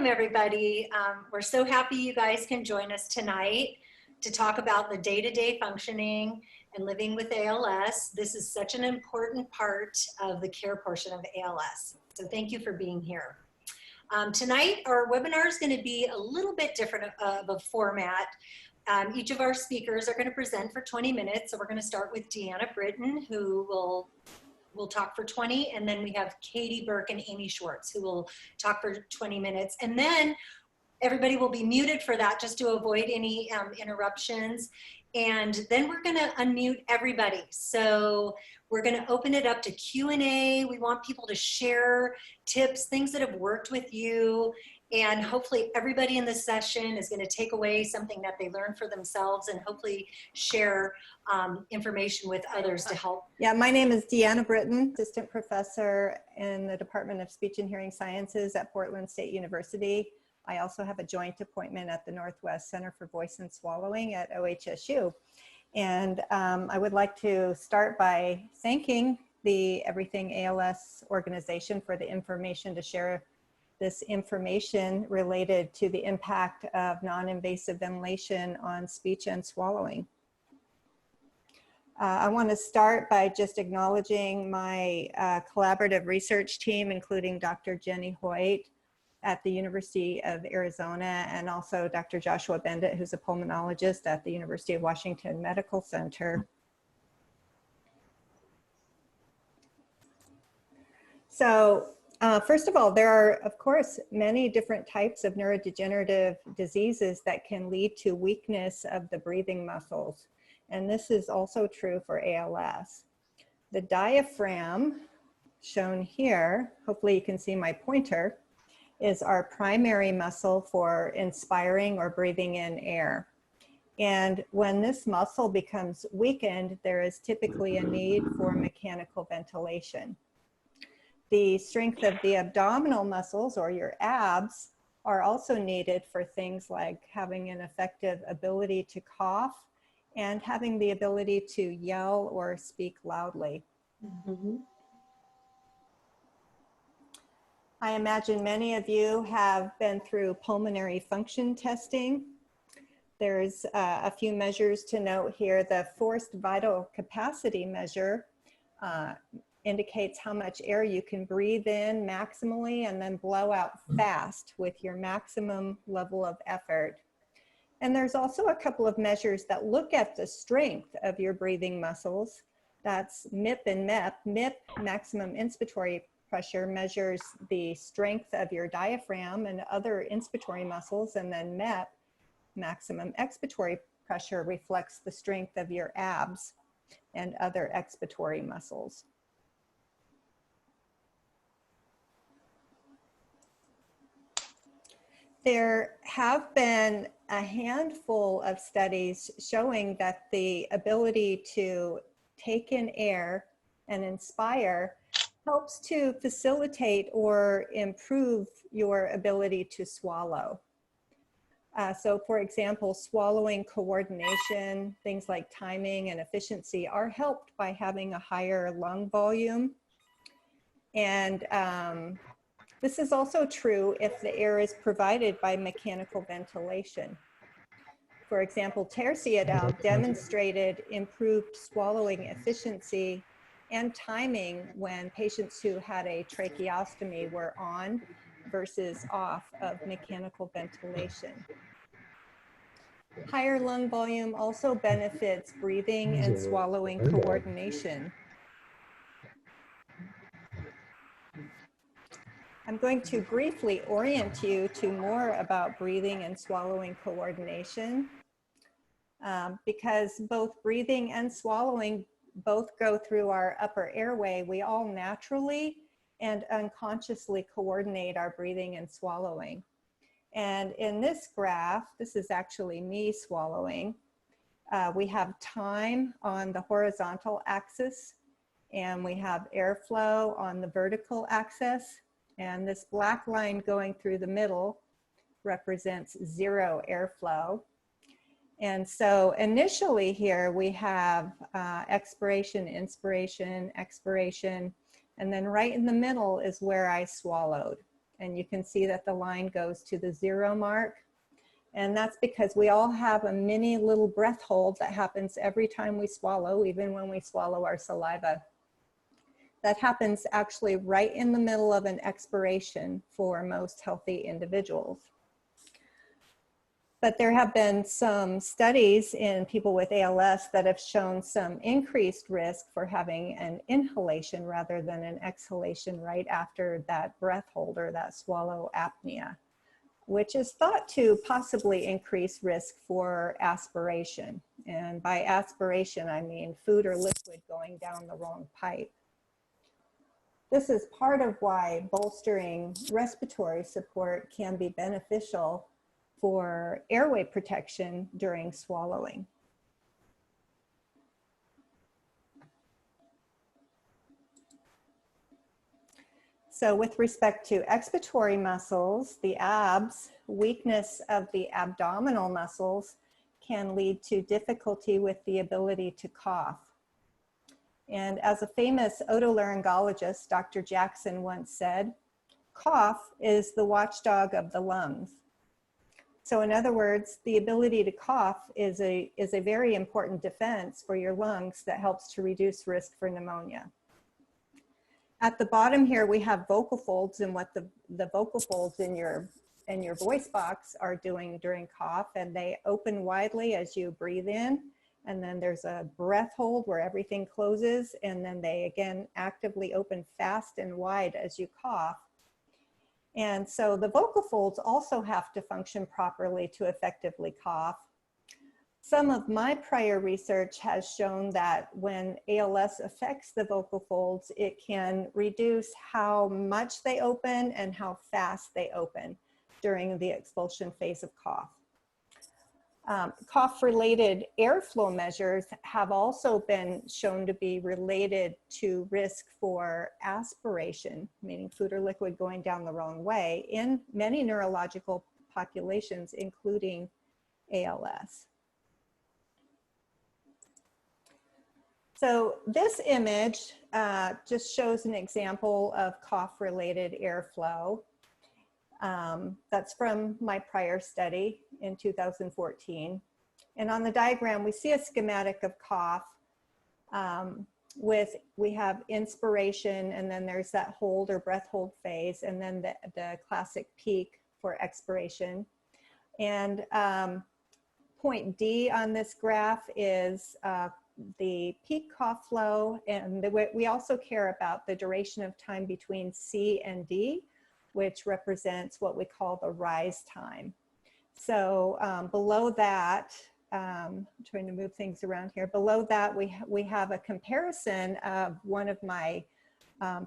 welcome everybody. We're so happy you guys can join us tonight to talk about the day-to-day functioning and living with ALS. This is such an important part of the care portion of ALS. So thank you for being here. Tonight, our webinar is going to be a little bit different of a format. Each of our speakers are going to present for 20 minutes. So we're going to start with Deanna Britton, who will talk for 20, and then we have Katey, Burke, and Amy Swartz, who will talk for 20 minutes. And then everybody will be muted for that just to avoid any interruptions. And then we're going to unmute everybody. So we're going to open it up to Q&A. We want people to share tips, things that have worked with you. And hopefully everybody in this session is going to take away something that they learned for themselves and hopefully share information with others to help. Yeah, my name is Deanna Britton, assistant professor in the Department of Speech and Hearing Sciences at Portland State University. I also have a joint appointment at the Northwest Center for Voice and Swallowing at OHSU. And I would like to start by thanking the Everything ALS organization for the information to share this information related to the impact of non-invasive ventilation on speech and swallowing. I want to start by just acknowledging my collaborative research team, including Dr. Jenny Hoyt at the University of Arizona, and also Dr. Joshua Bendit, who's a pulmonologist at the University of Washington Medical Center. So first of all, there are, of course, many different types of neurodegenerative diseases that can lead to weakness of the breathing muscles. And this is also true for ALS. The diaphragm, shown here, hopefully you can see my pointer, is our primary muscle for inspiring or breathing in air. And when this muscle becomes weakened, there is typically a need for mechanical ventilation. The strength of the abdominal muscles, or your abs, are also needed for things like having an effective ability to cough and having the ability to yell or speak loudly. Mm-hmm. I imagine many of you have been through pulmonary function testing. There's a few measures to note here. The forced vital capacity measure indicates how much air you can breathe in maximally and then blow out fast with your maximum level of effort. And there's also a couple of measures that look at the strength of your breathing muscles. That's MIP and MEP. MIP, maximum inspiratory pressure, measures the strength of your diaphragm and other inspiratory muscles, and then MEP, maximum expiratory pressure, reflects the strength of your abs and other expiratory muscles. There have been a handful of studies showing that the ability to take in air and inspire helps to facilitate or improve your ability to swallow. So for example, swallowing coordination, things like timing and efficiency are helped by having a higher lung volume. And this is also true if the air is provided by mechanical ventilation. For example, Terzi et al. Demonstrated improved swallowing efficiency and timing when patients who had a tracheostomy were on versus off of mechanical ventilation. Higher lung volume also benefits breathing and swallowing coordination. I'm going to briefly orient you to more about breathing and swallowing coordination because both breathing and swallowing both go through our upper airway. We all naturally and unconsciously coordinate our breathing and swallowing. And in this graph, this is actually me swallowing. We have time on the horizontal axis, and we have airflow on the vertical axis. And this black line going through the middle represents zero airflow. And so initially here we have expiration, inspiration, expiration, and then right in the middle is where I swallowed. And you can see that the line goes to the 0 mark. And that's because we all have a mini little breath hold that happens every time we swallow, even when we swallow our saliva. That happens actually right in the middle of an expiration for most healthy individuals. But there have been some studies in people with ALS that have shown some increased risk for having an inhalation rather than an exhalation right after that breath hold or that swallow apnea, which is thought to possibly increase risk for aspiration. And by aspiration, I mean food or liquid going down the wrong pipe. This is part of why bolstering respiratory support can be beneficial for airway protection during swallowing. So with respect to expiratory muscles, the abs, weakness of the abdominal muscles can lead to difficulty with the ability to cough. And as a famous otolaryngologist, Dr. Jackson once said, cough is the watchdog of the lungs. So in other words, the ability to cough is a very important defense for your lungs that helps to reduce risk for pneumonia. At the bottom here, we have vocal folds and what the vocal folds in your voice box are doing during cough, and they open widely as you breathe in. And then there's a breath hold where everything closes, and then they again actively open fast and wide as you cough. And so the vocal folds also have to function properly to effectively cough. Some of my prior research has shown that when ALS affects the vocal folds, it can reduce how much they open and how fast they open during the expulsion phase of cough. Cough-related airflow measures have also been shown to be related to risk for aspiration, meaning food or liquid going down the wrong way, in many neurological populations, including ALS. So this image just shows an example of cough-related airflow. That's from my prior study in 2014. And on the diagram, we see a schematic of cough we have inspiration, and then there's that hold or breath hold phase, and then the classic peak for expiration. And point D on this graph is the peak cough flow, and we also care about the duration of time between C and D, which represents what we call the rise time. So below that, I'm trying to move things around here. Below that, we have a comparison of one of my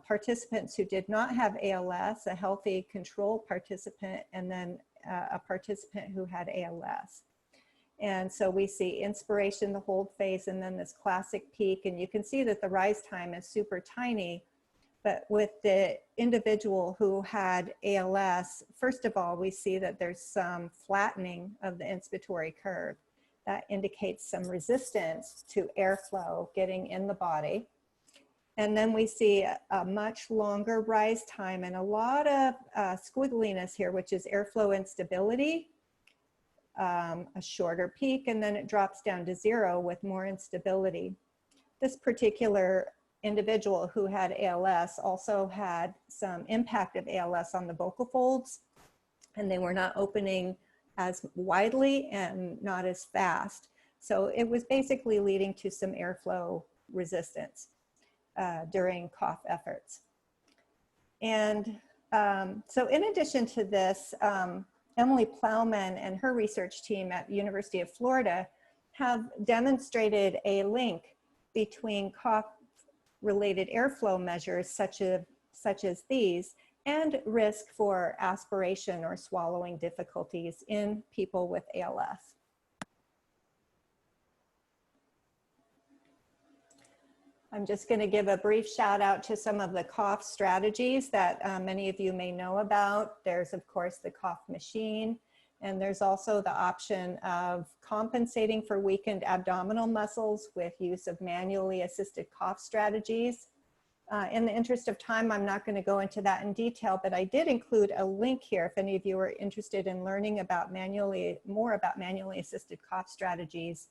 participants who did not have ALS, a healthy control participant, and then a participant who had ALS. And so we see inspiration, the hold phase, and then this classic peak. And you can see that the rise time is super tiny. But with the individual who had ALS, first of all, we see that there's some flattening of the inspiratory curve. That indicates some resistance to airflow getting in the body. And then we see a much longer rise time and a lot of squiggliness here, which is airflow instability, a shorter peak, and then it drops down to 0 with more instability. This particular individual who had ALS also had some impact of ALS on the vocal folds, and they were not opening as widely and not as fast. So it was basically leading to some airflow resistance during cough efforts. And so in addition to this, Emily Plowman and her research team at the University of Florida have demonstrated a link between cough-related airflow measures such as these and risk for aspiration or swallowing difficulties in people with ALS. I'm just going to give a brief shout out to some of the cough strategies that many of you may know about. There's of course the cough machine, and there's also the option of compensating for weakened abdominal muscles with use of manually assisted cough strategies. In the interest of time, I'm not going to go into that in detail, but I did include a link here if any of you are interested in learning about more about manually assisted cough strategies.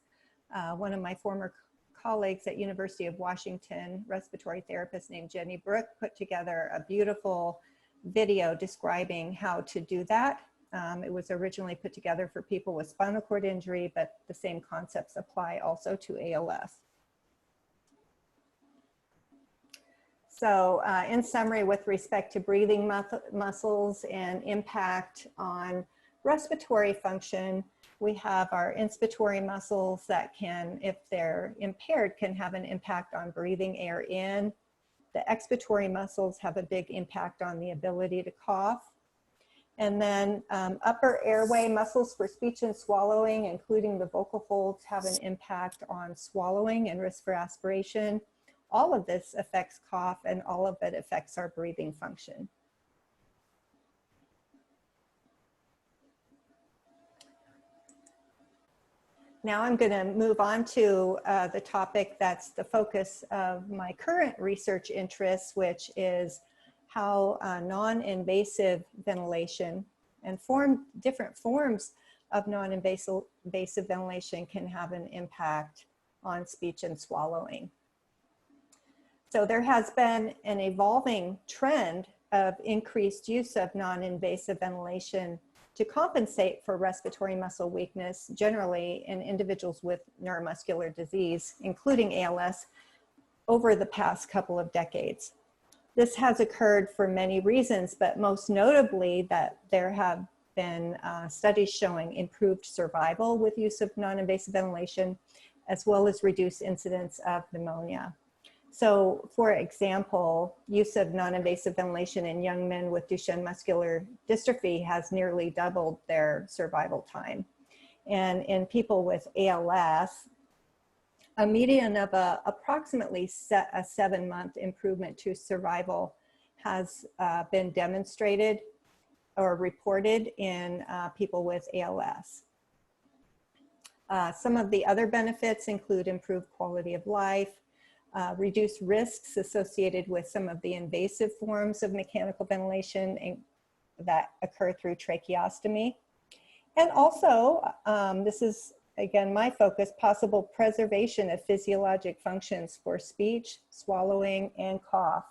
One of my former colleagues at University of Washington, respiratory therapist named Jenny Burke, put together a beautiful video describing how to do that. It was originally put together for people with spinal cord injury, but the same concepts apply also to ALS. So in summary, with respect to breathing muscles and impact on respiratory function, we have our inspiratory muscles that can, if they're impaired, can have an impact on breathing air in. The expiratory muscles have a big impact on the ability to cough. And then upper airway muscles for speech and swallowing, including the vocal folds, have an impact on swallowing and risk for aspiration. All of this affects cough, and all of it affects our breathing function. Now I'm going to move on to the topic that's the focus of my current research interests, which is how non-invasive ventilation and different forms of non-invasive ventilation can have an impact on speech and swallowing. So there has been an evolving trend of increased use of non-invasive ventilation to compensate for respiratory muscle weakness, generally in individuals with neuromuscular disease, including ALS, over the past couple of decades. This has occurred for many reasons, but most notably that there have been studies showing improved survival with use of non-invasive ventilation, as well as reduced incidence of pneumonia. So, for example, use of non-invasive ventilation in young men with Duchenne muscular dystrophy has nearly doubled their survival time. And in people with ALS, a median of approximately a 7-month improvement to survival has been demonstrated or reported in people with ALS. Some of the other benefits include improved quality of life, reduced risks associated with some of the invasive forms of mechanical ventilation that occur through tracheostomy. And also, this is, again, my focus, possible preservation of physiologic functions for speech, swallowing, and cough.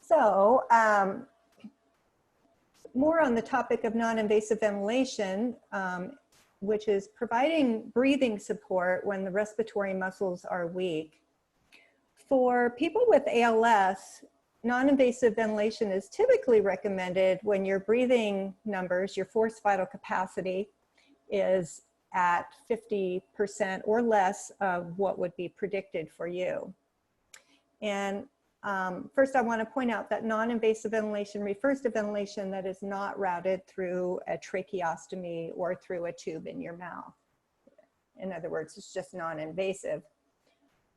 So, more on the topic of non-invasive ventilation, which is providing breathing support when the respiratory muscles are weak. For people with ALS, non-invasive ventilation is typically recommended when your breathing numbers, your forced vital capacity, is at 50% or less of what would be predicted for you. And first, I want to point out that non-invasive ventilation refers to ventilation that is not routed through a tracheostomy or through a tube in your mouth. In other words, it's just non-invasive.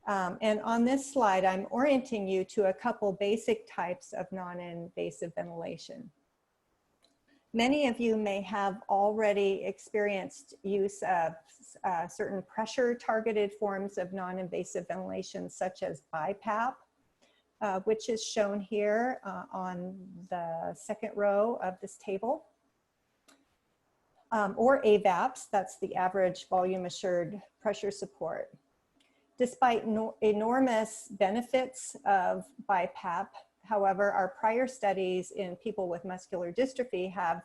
And on this slide, I'm orienting you to a couple basic types of non-invasive ventilation. Many of you may have already experienced use of certain pressure-targeted forms of non-invasive ventilation, such as BiPAP, which is shown here on the second row of this table, or AVAPs, that's the average volume assured pressure support. Despite enormous benefits of BiPAP, however, our prior studies in people with muscular dystrophy have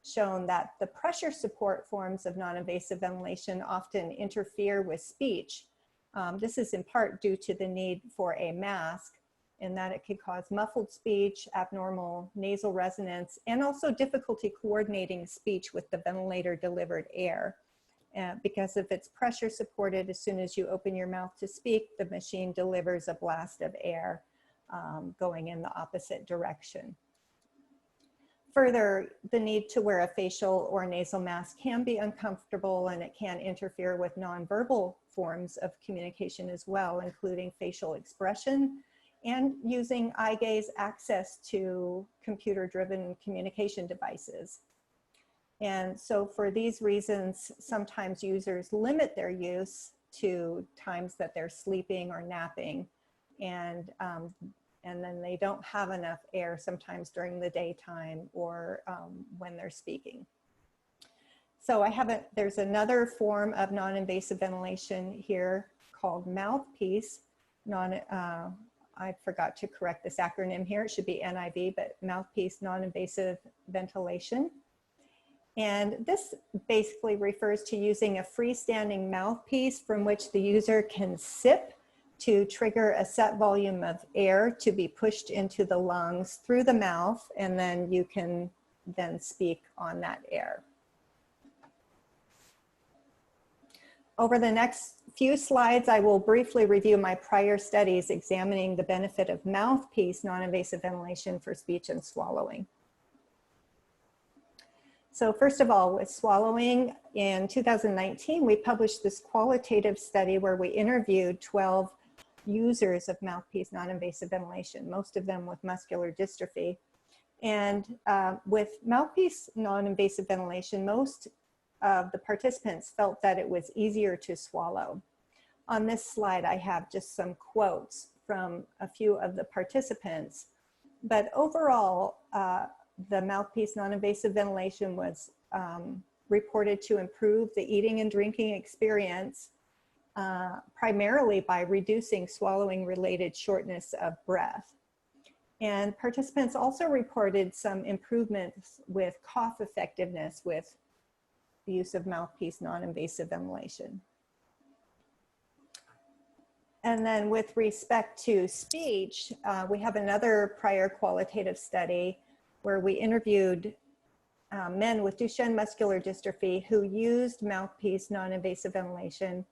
shown that the pressure support forms of non-invasive ventilation often interfere with speech. This is in part due to the need for a mask, in that it could cause muffled speech, abnormal nasal resonance, and also difficulty coordinating speech with the ventilator-delivered air. Because if it's pressure supported, as soon as you open your mouth to speak, the machine delivers a blast of air going in the opposite direction. Further, the need to wear a facial or nasal mask can be uncomfortable, and it can interfere with nonverbal forms of communication as well, including facial expression and using eye gaze access to computer-driven communication devices. And so for these reasons, sometimes users limit their use to times that they're sleeping or napping, and then they don't have enough air sometimes during the daytime or when they're speaking. So there's another form of non-invasive ventilation here called mouthpiece. I forgot to correct this acronym here. It should be NIV, but mouthpiece non-invasive ventilation. And this basically refers to using a freestanding mouthpiece from which the user can sip to trigger a set volume of air to be pushed into the lungs through the mouth, and then you can then speak on that air. Over the next few slides, I will briefly review my prior studies examining the benefit of mouthpiece non-invasive ventilation for speech and swallowing. So first of all, with swallowing, in 2019, we published this qualitative study where we interviewed 12 users of mouthpiece non-invasive ventilation, most of them with muscular dystrophy. And with mouthpiece non-invasive ventilation, most of the participants felt that it was easier to swallow. On this slide, I have just some quotes from a few of the participants, but overall, the mouthpiece non-invasive ventilation was reported to improve the eating and drinking experience, primarily by reducing swallowing-related shortness of breath. And participants also reported some improvements with cough effectiveness with the use of mouthpiece non-invasive ventilation. And then with respect to speech, we have another prior qualitative study where we interviewed men with Duchenne muscular dystrophy who used mouthpiece non-invasive ventilation.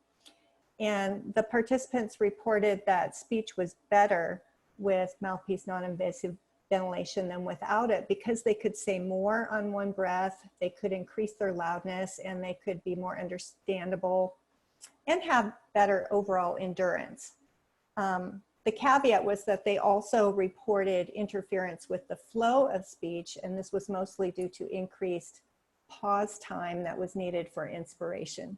And the participants reported that speech was better with mouthpiece non-invasive ventilation than without it because they could say more on one breath, they could increase their loudness, and they could be more understandable and have better overall endurance. The caveat was that they also reported interference with the flow of speech, and this was mostly due to increased pause time that was needed for inspiration.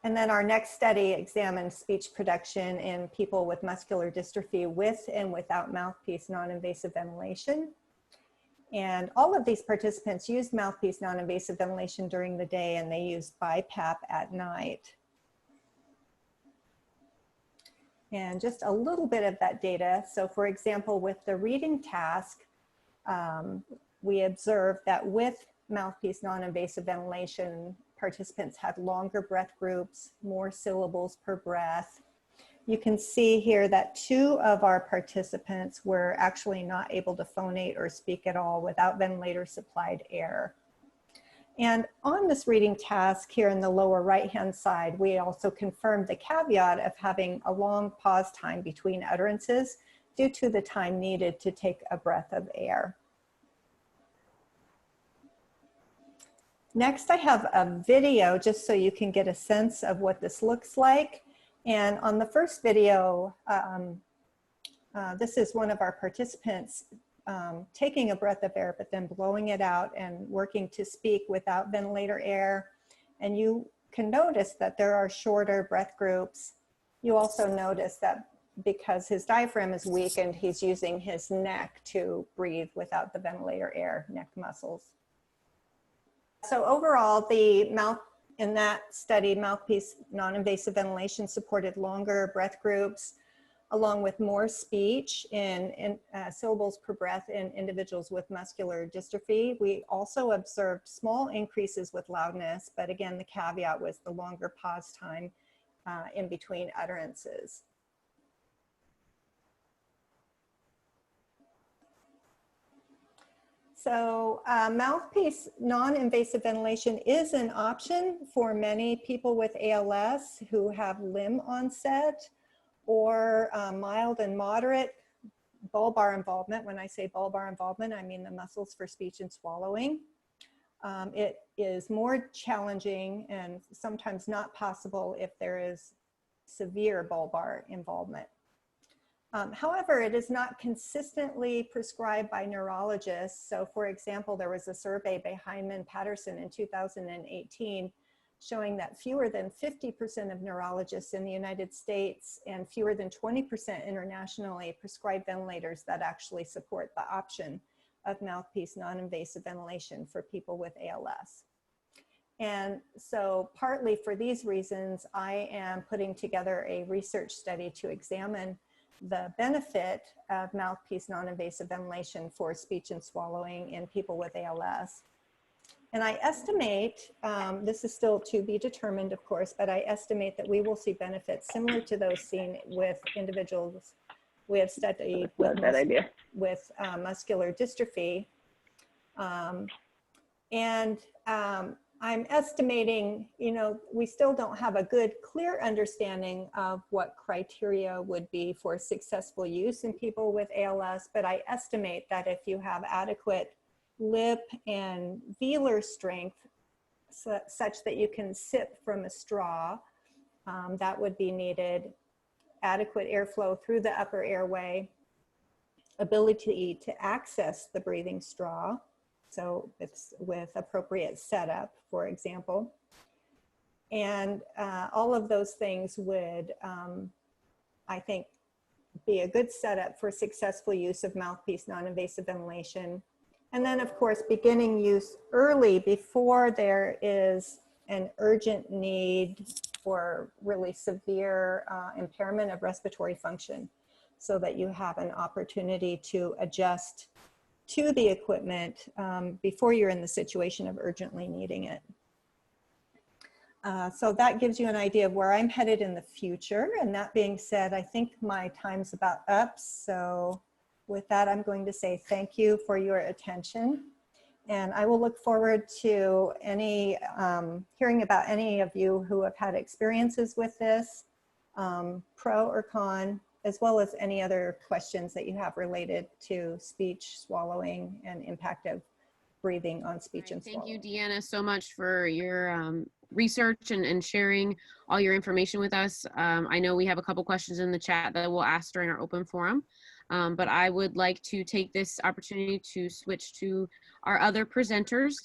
And then our next study examined speech production in people with muscular dystrophy with and without mouthpiece non-invasive ventilation. And all of these participants used mouthpiece non-invasive ventilation during the day, and they used BiPAP at night. And just a little bit of that data. So for example, with the reading task, we observed that with mouthpiece non-invasive ventilation, participants had longer breath groups, more syllables per breath. You can see here that 2 of our participants were actually not able to phonate or speak at all without ventilator supplied air. And on this reading task here in the lower right-hand side, we also confirmed the caveat of having a long pause time between utterances due to the time needed to take a breath of air. Next, I have a video just so you can get a sense of what this looks like. And on the first video, this is one of our participants taking a breath of air, but then blowing it out and working to speak without ventilator air. And you can notice that there are shorter breath groups. You also notice that because his diaphragm is weakened, he's using his neck to breathe without the ventilator air, neck muscles. So overall, in that study, mouthpiece non-invasive ventilation supported longer breath groups, along with more speech in syllables per breath in individuals with muscular dystrophy. We also observed small increases with loudness, but again, the caveat was the longer pause time in between utterances. So mouthpiece non-invasive ventilation is an option for many people with ALS who have limb onset or mild and moderate bulbar involvement. When I say bulbar involvement, I mean the muscles for speech and swallowing. It is more challenging and sometimes not possible if there is severe bulbar involvement. However, it is not consistently prescribed by neurologists. So for example, there was a survey by Hyman Patterson in 2018 showing that fewer than 50% of neurologists in the United States and fewer than 20% internationally prescribe ventilators that actually support the option of mouthpiece non-invasive ventilation for people with ALS. And so partly for these reasons, I am putting together a research study to examine the benefit of mouthpiece non-invasive ventilation for speech and swallowing in people with ALS. And I estimate, this is still to be determined, of course, but I estimate that we will see benefits similar to those seen with individuals we have studied with muscular dystrophy. I'm estimating, you know, we still don't have a good, clear understanding of what criteria would be for successful use in people with ALS, but I estimate that if you have adequate lip and velar strength such that you can sip from a straw, that would be needed, adequate airflow through the upper airway, ability to access the breathing straw, so it's with appropriate setup, for example. And all of those things would, I think, be a good setup for successful use of mouthpiece non-invasive ventilation. And then, of course, beginning use early before there is an urgent need for really severe impairment of respiratory function, so that you have an opportunity to adjust to the equipment before you're in the situation of urgently needing it. So that gives you an idea of where I'm headed in the future. And that being said, I think my time's about up. So with that, I'm going to say thank you for your attention. And I will look forward to any hearing about any of you who have had experiences with this, pro or con, as well as any other questions that you have related to speech, swallowing, and impact of breathing on speech and swallowing. Thank you, Deanna, so much for your research and sharing all your information with us. I know we have a couple questions in the chat that we'll ask during our open forum, but I would like to take this opportunity to switch to our other presenters.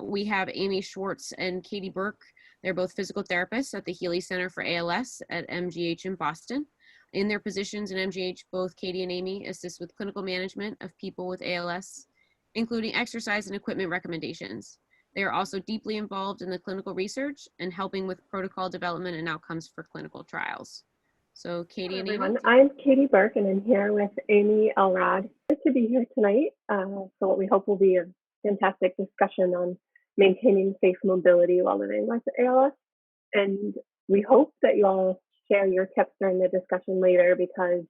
We have Amy Swartz and Katey Burke. They're both physical therapists at the Healey Center for ALS at MGH in Boston. In their positions in MGH, both Katey and Amy assist with clinical management of people with ALS, including exercise and equipment recommendations. They are also deeply involved in the clinical research and helping with protocol development and outcomes for clinical trials. So Katey and Amy. I'm Katey Burke, and I'm here with Amy Elrod. Good to be here tonight for what we hope will be a fantastic discussion on maintaining safe mobility while living with ALS. And we hope that you all share your tips during the discussion later, because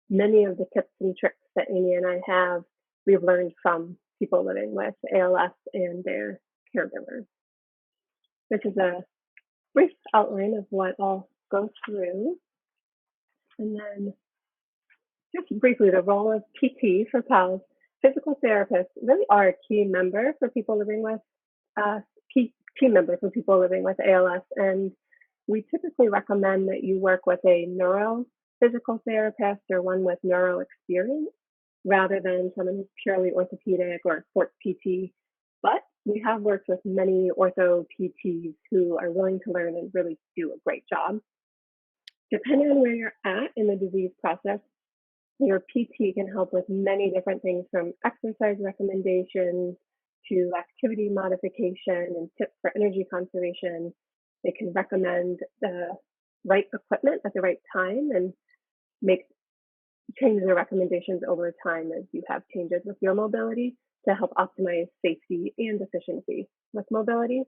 many of the tips and tricks that Amy and I have, we've learned from people living with ALS and their caregivers. This is a brief outline of what I'll go through. And then just briefly, the role of PT for PALS. Physical therapists really are a key member for people living with key member for people living with ALS, and we typically recommend that you work with a neurophysical therapist or one with neuro experience rather than someone who's purely orthopedic or sports PT. But we have worked with many ortho PTs who are willing to learn and really do a great job. Depending on where you're at in the disease process, your PT can help with many different things, from exercise recommendations to activity modification and tips for energy conservation. They can recommend the right equipment at the right time and change the recommendations over time as you have changes with your mobility to help optimize safety and efficiency with mobility.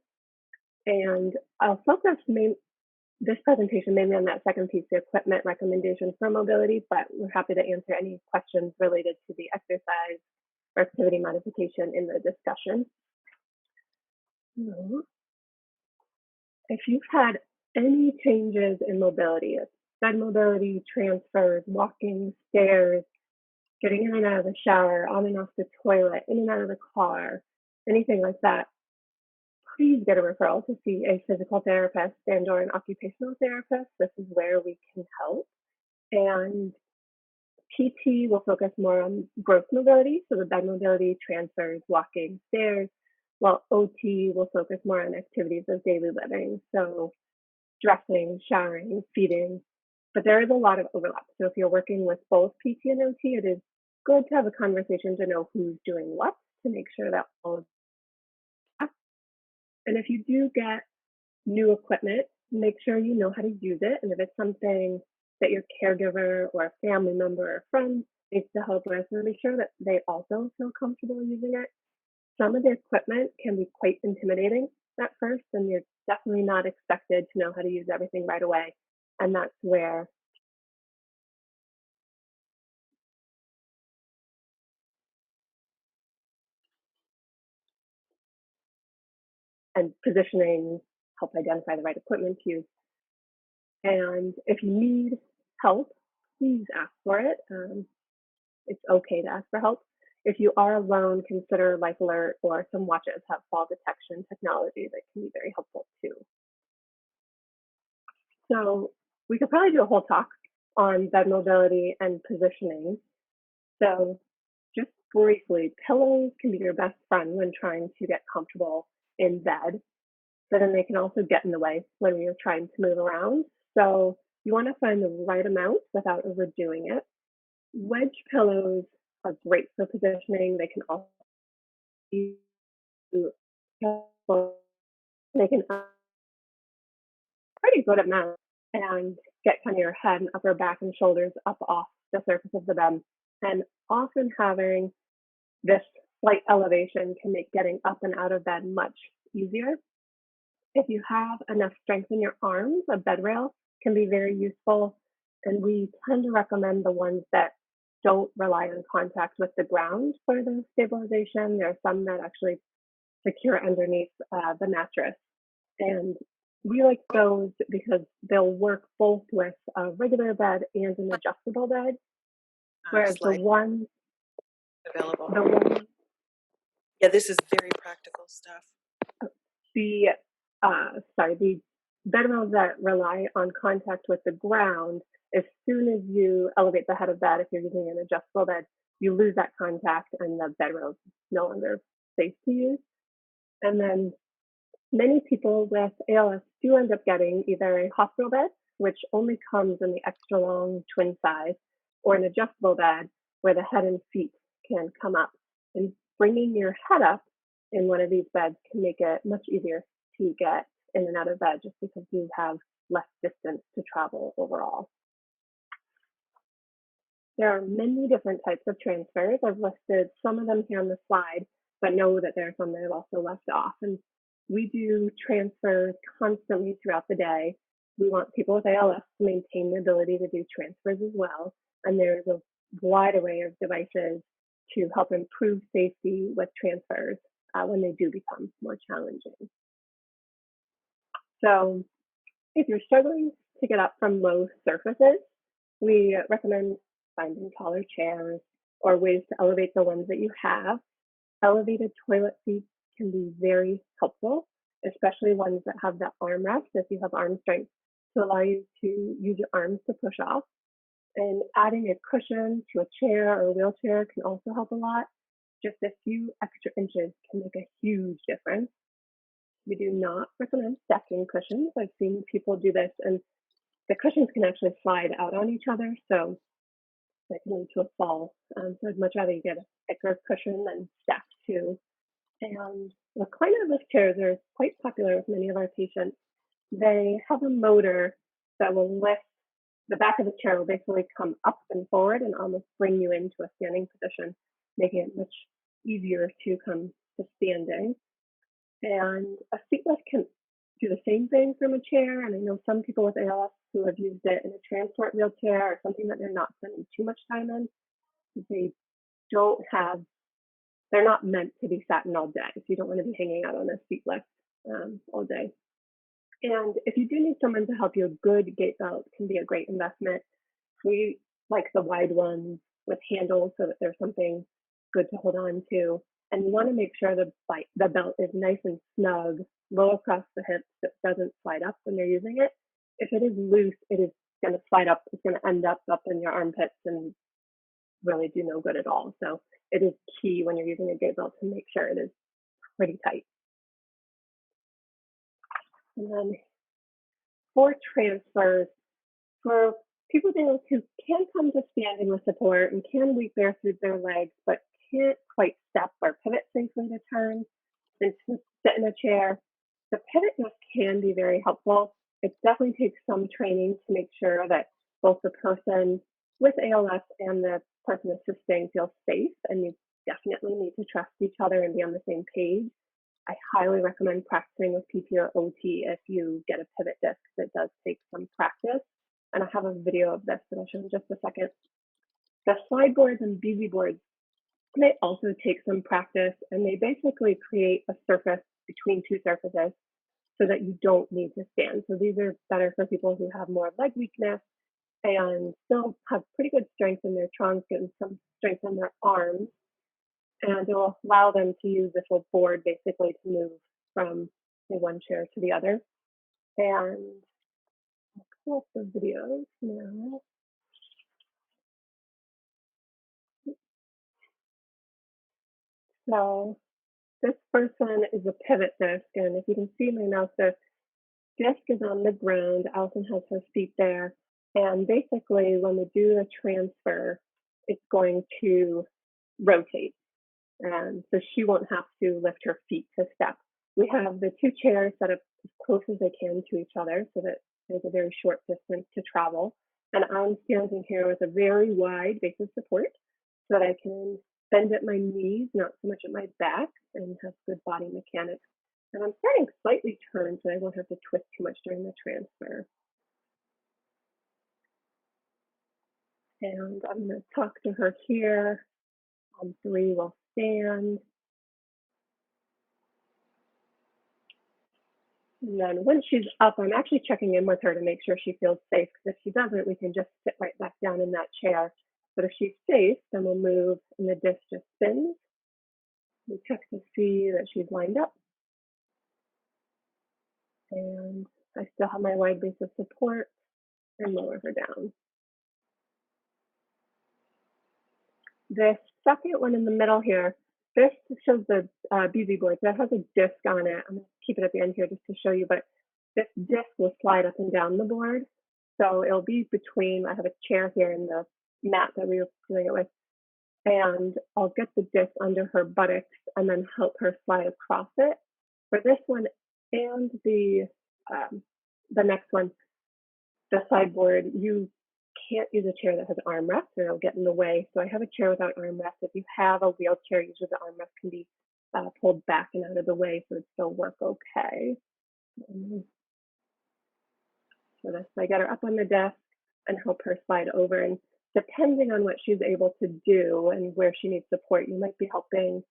And I'll focus this presentation mainly on that second piece, the equipment recommendations for mobility, but we're happy to answer any questions related to the exercise or activity modification in the discussion. So, if you've had any changes in mobility, bed mobility, transfers, walking, stairs, getting in and out of the shower, on and off the toilet, in and out of the car, anything like that, please get a referral to see a physical therapist and or an occupational therapist. This is where we can help. And PT will focus more on gross mobility, so the bed mobility, transfers, walking, stairs, while OT will focus more on activities of daily living, so dressing, showering, feeding. But there is a lot of overlap. So if you're working with both PT and OT, it is good to have a conversation to know who's doing what to make sure that all of that. And if you do get new equipment, make sure you know how to use it. And if it's something that your caregiver or a family member or friend needs to help with, make sure that they also feel comfortable using it. Some of the equipment can be quite intimidating at first, and you're definitely not expected to know how to use everything right away. And that's where and positioning help identify the right equipment to use. And if you need help, please ask for it. It's okay to ask for help. If you are alone, consider Life Alert, or some watches have fall detection technology that can be very helpful too. So we could probably do a whole talk on bed mobility and positioning. So just briefly, pillows can be your best friend when trying to get comfortable in bed, but then they can also get in the way when you're trying to move around. So you want to find the right amount without overdoing it. Wedge pillows are great for positioning. They can also be, they can pretty good amount and get kind of your head and upper back and shoulders up off the surface of the bed. And often having this slight elevation can make getting up and out of bed much easier. If you have enough strength in your arms, a bed rail can be very useful. And we tend to recommend the ones that don't rely on contact with the ground for the stabilization. There are some that actually secure underneath the mattress. And we like those because they'll work both with a regular bed and an adjustable bed. Whereas the one available. Yeah, this is very practical stuff. The bed rails that rely on contact with the ground, as soon as you elevate the head of bed, if you're using an adjustable bed, you lose that contact and the bed rail is no longer safe to use. And then many people with ALS do end up getting either a hospital bed, which only comes in the extra long twin size, or an adjustable bed where the head and feet can come up. And bringing your head up in one of these beds can make it much easier to get in and out of bed just because you have less distance to travel overall. There are many different types of transfers. I've listed some of them here on the slide, but know that there are some that I've also left off. And we do transfers constantly throughout the day. We want people with ALS to maintain the ability to do transfers as well. And there's a wide array of devices to help improve safety with transfers when they do become more challenging. So if you're struggling to get up from low surfaces, we recommend finding taller chairs or ways to elevate the ones that you have. Elevated toilet seats can be very helpful, especially ones that have that armrest if you have arm strength to allow you to use your arms to push off. And adding a cushion to a chair or a wheelchair can also help a lot. Just a few extra inches can make a huge difference. We do not recommend stacking cushions. I've seen people do this, and the cushions can actually slide out on each other, so that can lead to a fall. So I'd much rather you get a thicker cushion than stack two. And recliner lift chairs are quite popular with many of our patients. They have a motor that will lift the back of the chair, will basically come up and forward and almost bring you into a standing position, making it much easier to come to standing. And a seat lift can do the same thing from a chair. And I know some people with ALS who have used it in a transport wheelchair or something that they're not spending too much time in. They're not meant to be sat in all day. So you don't want to be hanging out on a seat lift all day. And if you do need someone to help you, a good gait belt can be a great investment. We like the wide ones with handles so that there's something good to hold on to. And you want to make sure the belt is nice and snug, low across the hips, that doesn't slide up when you're using it. If it is loose, it is going to slide up. It's going to end up in your armpits and really do no good at all. So it is key when you're using a gait belt to make sure it is pretty tight. And then for transfers, for people who can come to standing with support and can weak bear through their legs, but can't quite step or pivot safely to turn and to sit in a chair, the pivot disc can be very helpful. It definitely takes some training to make sure that both the person with ALS and the person assisting feel safe, and you definitely need to trust each other and be on the same page. I highly recommend practicing with PT or OT if you get a pivot disc. It does take some practice. And I have a video of this that I'll show in just a second. The slide boards and BZ boards, they also take some practice, and they basically create a surface between two surfaces so that you don't need to stand. So these are better for people who have more leg weakness and still have pretty good strength in their trunk and some strength in their arms. And it will allow them to use this little board basically to move from one chair to the other. And I'll pull up the videos now. So this person is a pivot disc, and if you can see my mouse, the disc is on the ground. Allison has her feet there, and basically when we do the transfer, it's going to rotate, and so she won't have to lift her feet to step. We have the two chairs set up as close as they can to each other so that there's a very short distance to travel, and I'm standing here with a very wide base of support so that I can bend at my knees, not so much at my back, and have good body mechanics. And I'm starting slightly turned so I won't have to twist too much during the transfer. And I'm going to talk to her here. On 3, we'll stand. And then once she's up, I'm actually checking in with her to make sure she feels safe, because if she doesn't, we can just sit right back down in that chair. But if she's safe, then we'll move and the disc just spins. We check to see that she's lined up. And I still have my wide base of support, and lower her down. This second one in the middle here, this shows the BZ board. That has a disc on it. I'm going to keep it at the end here just to show you, but this disc will slide up and down the board. So it'll be between, I have a chair here in the mat that we were doing it with, and I'll get the disc under her buttocks and then help her slide across it. For this one and the next one, the sideboard, you can't use a chair that has armrests or it'll get in the way. So I have a chair without armrest. If you have a wheelchair, usually the armrest can be pulled back and out of the way so it still work okay. So this, I get her up on the desk and help her slide over. And depending on what she's able to do and where she needs support, you might be helping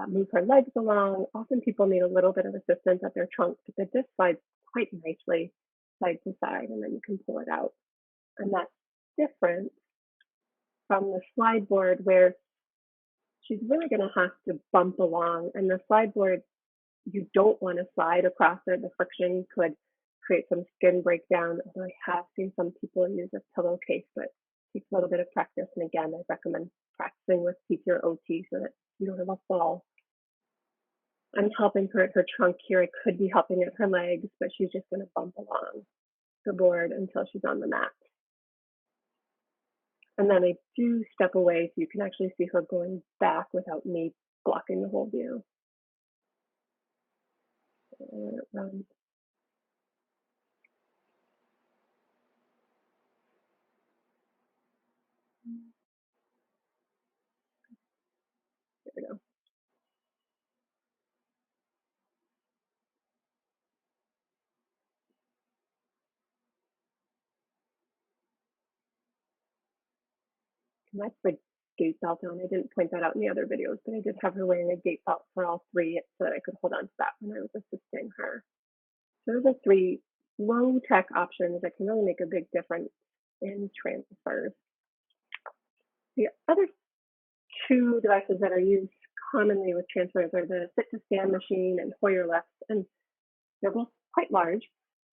move her legs along. Often people need a little bit of assistance at their trunk, but the disc slides quite nicely side to side, and then you can pull it out. And that's different from the slide board where she's really going to have to bump along. And the slide board, you don't want to slide across it. The friction could create some skin breakdown. Although I have seen some people use a pillowcase, but it takes a little bit of practice. And again, I recommend practicing with PT or OT so that you don't have a fall. I'm helping her at her trunk here. I could be helping at her legs, but she's just going to bump along the board until she's on the mat. And then I do step away so you can actually see her going back without me blocking the whole view. There we go. And that's the gait belt on. I didn't point that out in the other videos, but I did have her wearing a gait belt for all 3 so that I could hold on to that when I was assisting her. So those are 3 low-tech options that can really make a big difference in transfers. The other 2 devices that are used commonly with transfers are the sit-to-stand machine and Hoyer lift, and they're both quite large.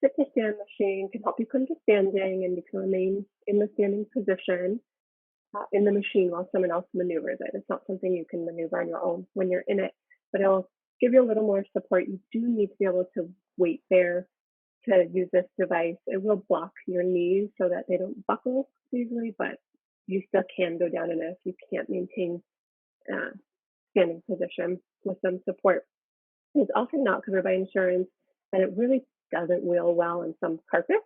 Sit-to-stand machine can help you come to standing, and you can remain in the standing position. in the machine while someone else maneuvers it. It's not something you can maneuver on your own when you're in it, but it'll give you a little more support. You do need to be able to wait there to use this device. It will block your knees so that they don't buckle easily, but you still can go down in it if you can't maintain standing position with some support. It's often not covered by insurance, and it really doesn't wheel well in some carpets.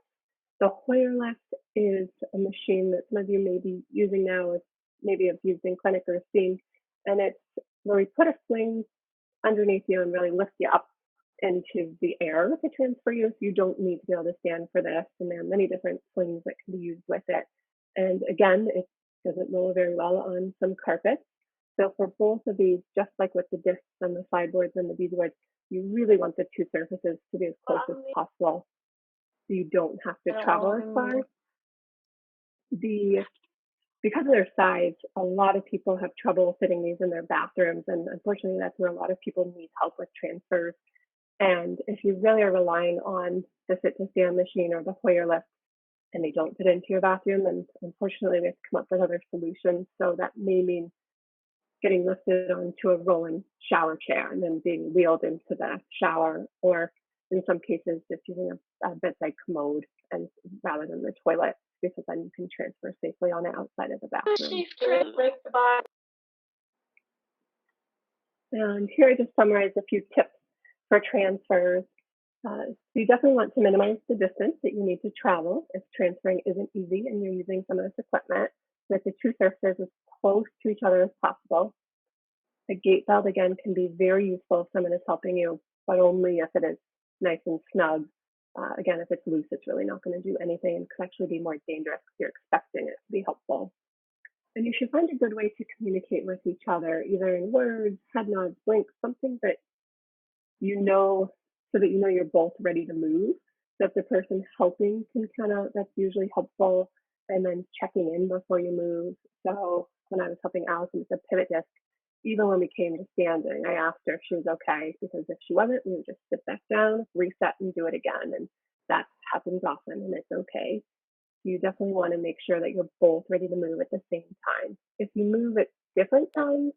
The Hoyer lift is a machine that some of you may be using now, or maybe have used in clinic or seen, and it's where we put a sling underneath you and really lift you up into the air to transfer you. So you don't need to be able to stand for this, and there are many different slings that can be used with it. And again, it doesn't roll very well on some carpets. So for both of these, just like with the discs and the sideboards and the beadboards, you really want the two surfaces to be as close as possible, so you don't have to travel as far. Because of their size, a lot of people have trouble fitting these in their bathrooms, and unfortunately, that's where a lot of people need help with transfers. And if you really are relying on the sit-to-stand machine or the Hoyer lift, and they don't fit into your bathroom, then unfortunately, we have to come up with other solutions. So that may mean getting lifted onto a rolling shower chair and then being wheeled into the shower, or in some cases, just using a bedside commode and rather than the toilet, because then you can transfer safely on it outside of the bathroom. And here I just summarized a few tips for transfers. So you definitely want to minimize the distance that you need to travel if transferring isn't easy and you're using some of this equipment, with the two surfaces as close to each other as possible. A gait belt, again, can be very useful if someone is helping you, but only if it is nice and snug. Again, if it's loose, it's really not going to do anything and could actually be more dangerous if you're expecting it to be helpful. And you should find a good way to communicate with each other, either in words, head nods, blinks, something that you know, so that you know you're both ready to move. So if the person helping can that's usually helpful. And then checking in before you move. So when I was helping Allison with the pivot disc, even when we came to standing, I asked her if she was okay, because if she wasn't, we would just sit back down, reset, and do it again. And that happens often, and it's okay. You definitely want to make sure that you're both ready to move at the same time. If you move at different times,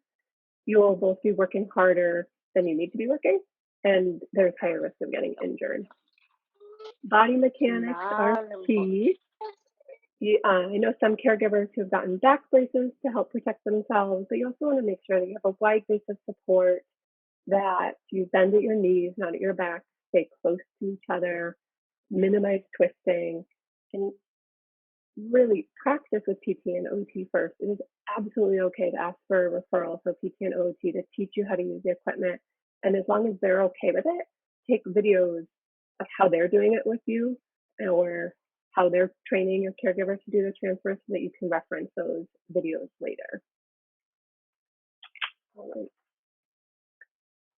you will both be working harder than you need to be working, and there's higher risk of getting injured. Body mechanics are key. I know some caregivers who've gotten back braces to help protect themselves, but you also want to make sure that you have a wide base of support, that you bend at your knees, not at your back, stay close to each other, minimize twisting, and really practice with PT and OT first. It is absolutely okay to ask for a referral for PT and OT to teach you how to use the equipment. And as long as they're okay with it, take videos of how they're doing it with you, or how they're training your caregiver to do the transfer, so that you can reference those videos later. All right.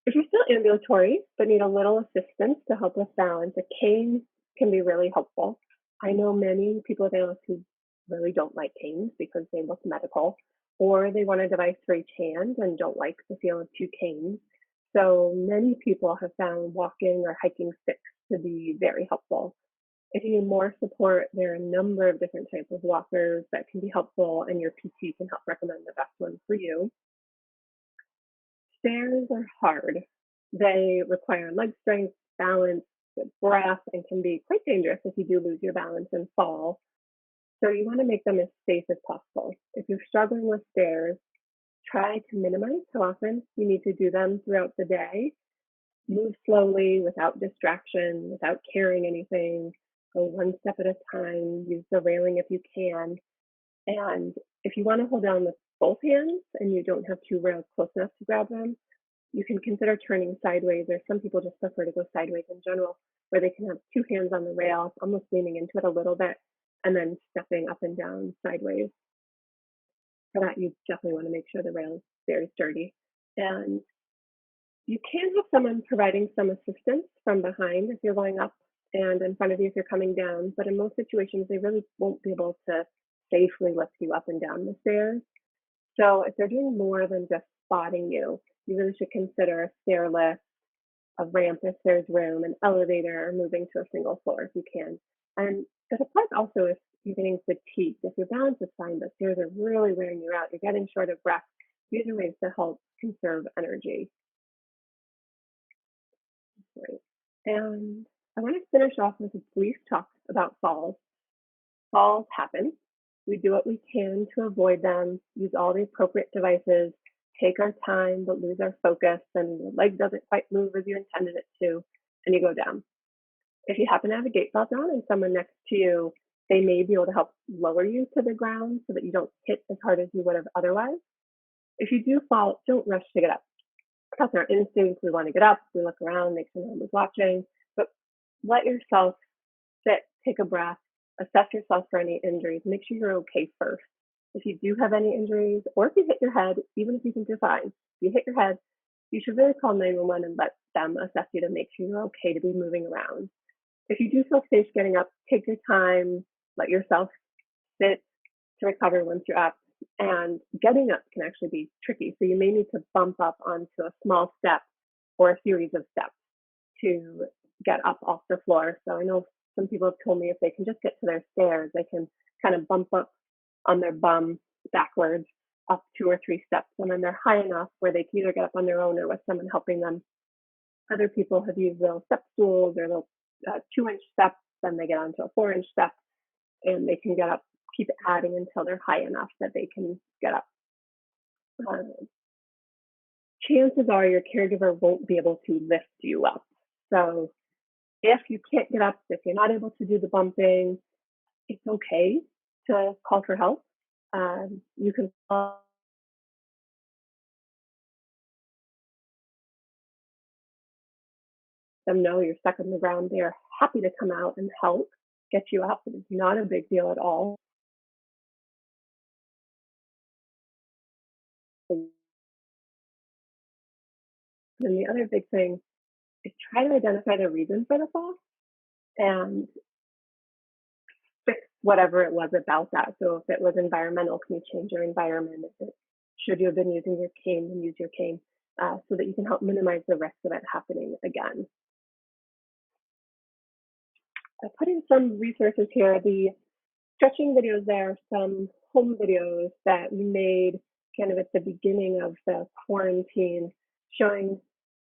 If you're still ambulatory but need a little assistance to help with balance, a cane can be really helpful. I know many people with ALS who really don't like canes because they look medical, or they want a device for each hand and don't like the feel of two canes. So many people have found walking or hiking sticks to be very helpful. If you need more support, there are a number of different types of walkers that can be helpful, and your PT can help recommend the best one for you. Stairs are hard. They require leg strength, balance, good breath, and can be quite dangerous if you do lose your balance and fall. So you want to make them as safe as possible. If you're struggling with stairs, try to minimize how often you need to do them throughout the day. Move slowly, without distraction, without carrying anything. Go one step at a time. Use the railing if you can. And if you want to hold down with both hands and you don't have two rails close enough to grab them, you can consider turning sideways, or some people just prefer to go sideways in general, where they can have two hands on the rail, almost leaning into it a little bit, and then stepping up and down sideways. For that, you definitely want to make sure the rail is very sturdy. And you can have someone providing some assistance from behind if you're going up, and in front of you if you're coming down, but in most situations, they really won't be able to safely lift you up and down the stairs. So if they're doing more than just spotting you, you really should consider a stair lift, a ramp if there's room, an elevator, or moving to a single floor if you can. And it applies also if you're getting fatigued. If your balance is fine, but stairs are really wearing you out, you're getting short of breath, these are ways to help conserve energy. Right. And I want to finish off with a brief talk about falls. Falls happen. We do what we can to avoid them, use all the appropriate devices, take our time, but lose our focus, and your leg doesn't quite move as you intended it to, and you go down. If you happen to have a gait belt on and someone next to you, they may be able to help lower you to the ground so that you don't hit as hard as you would have otherwise. If you do fall, don't rush to get up. That's our instinct. We want to get up, we look around, make sure no one was watching, but let yourself sit, take a breath, assess yourself for any injuries, make sure you're okay first. If you do have any injuries, or if you hit your head, even if you think you're fine, if you hit your head, you should really call 911 and let them assess you to make sure you're okay to be moving around. If you do feel safe getting up, take your time, let yourself sit to recover once you're up. And getting up can actually be tricky. So you may need to bump up onto a small step or a series of steps to get up off the floor. So I know some people have told me if they can just get to their stairs, they can kind of bump up on their bum backwards up 2 or 3 steps. And then they're high enough where they can either get up on their own or with someone helping them. Other people have used little step stools or little 2-inch steps, then they get onto a 4-inch step and they can get up, keep adding until they're high enough that they can get up. Chances are your caregiver won't be able to lift you up. So if you can't get up, if you're not able to do the bumping, it's okay to call for help. You can call them know you're stuck on the ground. They are happy to come out and help get you up. It is not a big deal at all. And the other big thing is try to identify the reason for the fall and fix whatever it was about that. So if it was environmental, can you change your environment? Should you have been using your cane, then use your cane so that you can help minimize the risk of it happening again. I put in some resources here. The stretching videos there, some home videos that we made kind of at the beginning of the quarantine, showing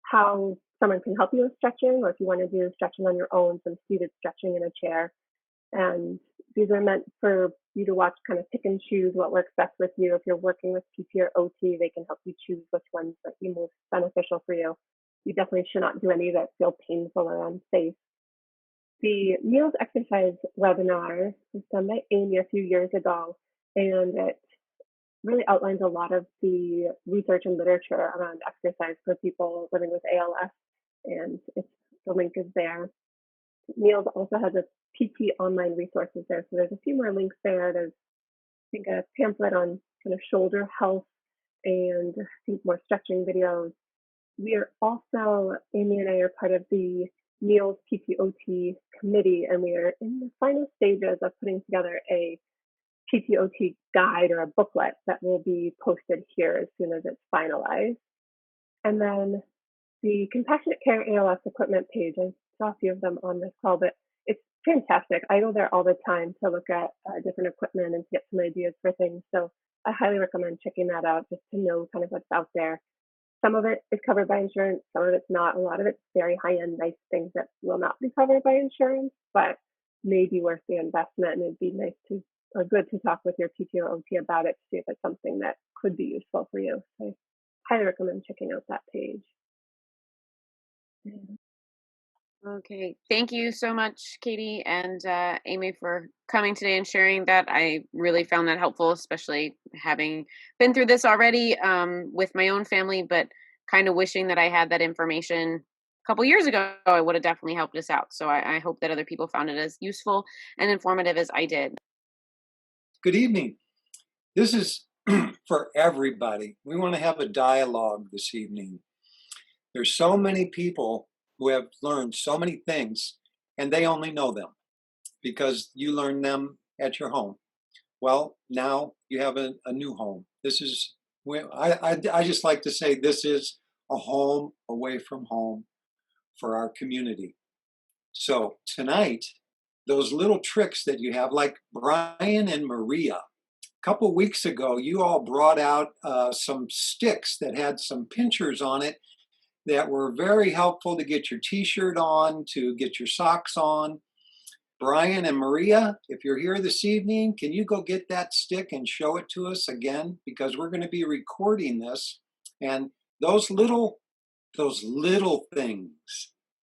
how someone can help you with stretching, or if you want to do stretching on your own, some seated stretching in a chair. And these are meant for you to watch, kind of pick and choose what works best with you. If you're working with PT or OT, they can help you choose which ones might be most beneficial for you. You definitely should not do any that feel painful or unsafe. The meals exercise webinar was done by Amy a few years ago, and it really outlines a lot of the research and literature around exercise for people living with ALS, and the link is there. Meals also has a PT online resources there, so there's a few more links there. There's, I think, a pamphlet on kind of shoulder health and I think more stretching videos. We are also, Amy and I are part of the Meals PTOT committee, and we are in the final stages of putting together a PTOT guide or a booklet that will be posted here as soon as it's finalized. And then the Compassionate Care ALS equipment page, I saw a few of them on this call, but it's fantastic. I go there all the time to look at different equipment and to get some ideas for things. So I highly recommend checking that out just to know kind of what's out there. Some of it is covered by insurance, some of it's not. A lot of it's very high-end, nice things that will not be covered by insurance, but may be worth the investment, and it'd be nice to, or good to talk with your PT or OT about it to see if it's something that could be useful for you. So I highly recommend checking out that page. Okay, thank you so much, Katey and Amy, for coming today and sharing that. I really found that helpful, especially having been through this already with my own family, but kind of wishing that I had that information a couple years ago. It would have definitely helped us out. So I hope that other people found it as useful and informative as I did. Good evening. This is for everybody. We want to have a dialogue this evening. There's so many people who have learned so many things, and they only know them because you learned them at your home. Well, now you have a new home. This is, I just like to say this is a home away from home for our community. So tonight, those little tricks that you have, like Brian and Maria. A couple weeks ago, you all brought out some sticks that had some pinchers on it that were very helpful to get your t-shirt on, to get your socks on. Brian and Maria, if you're here this evening, can you go get that stick and show it to us again? Because we're going to be recording this, and those little things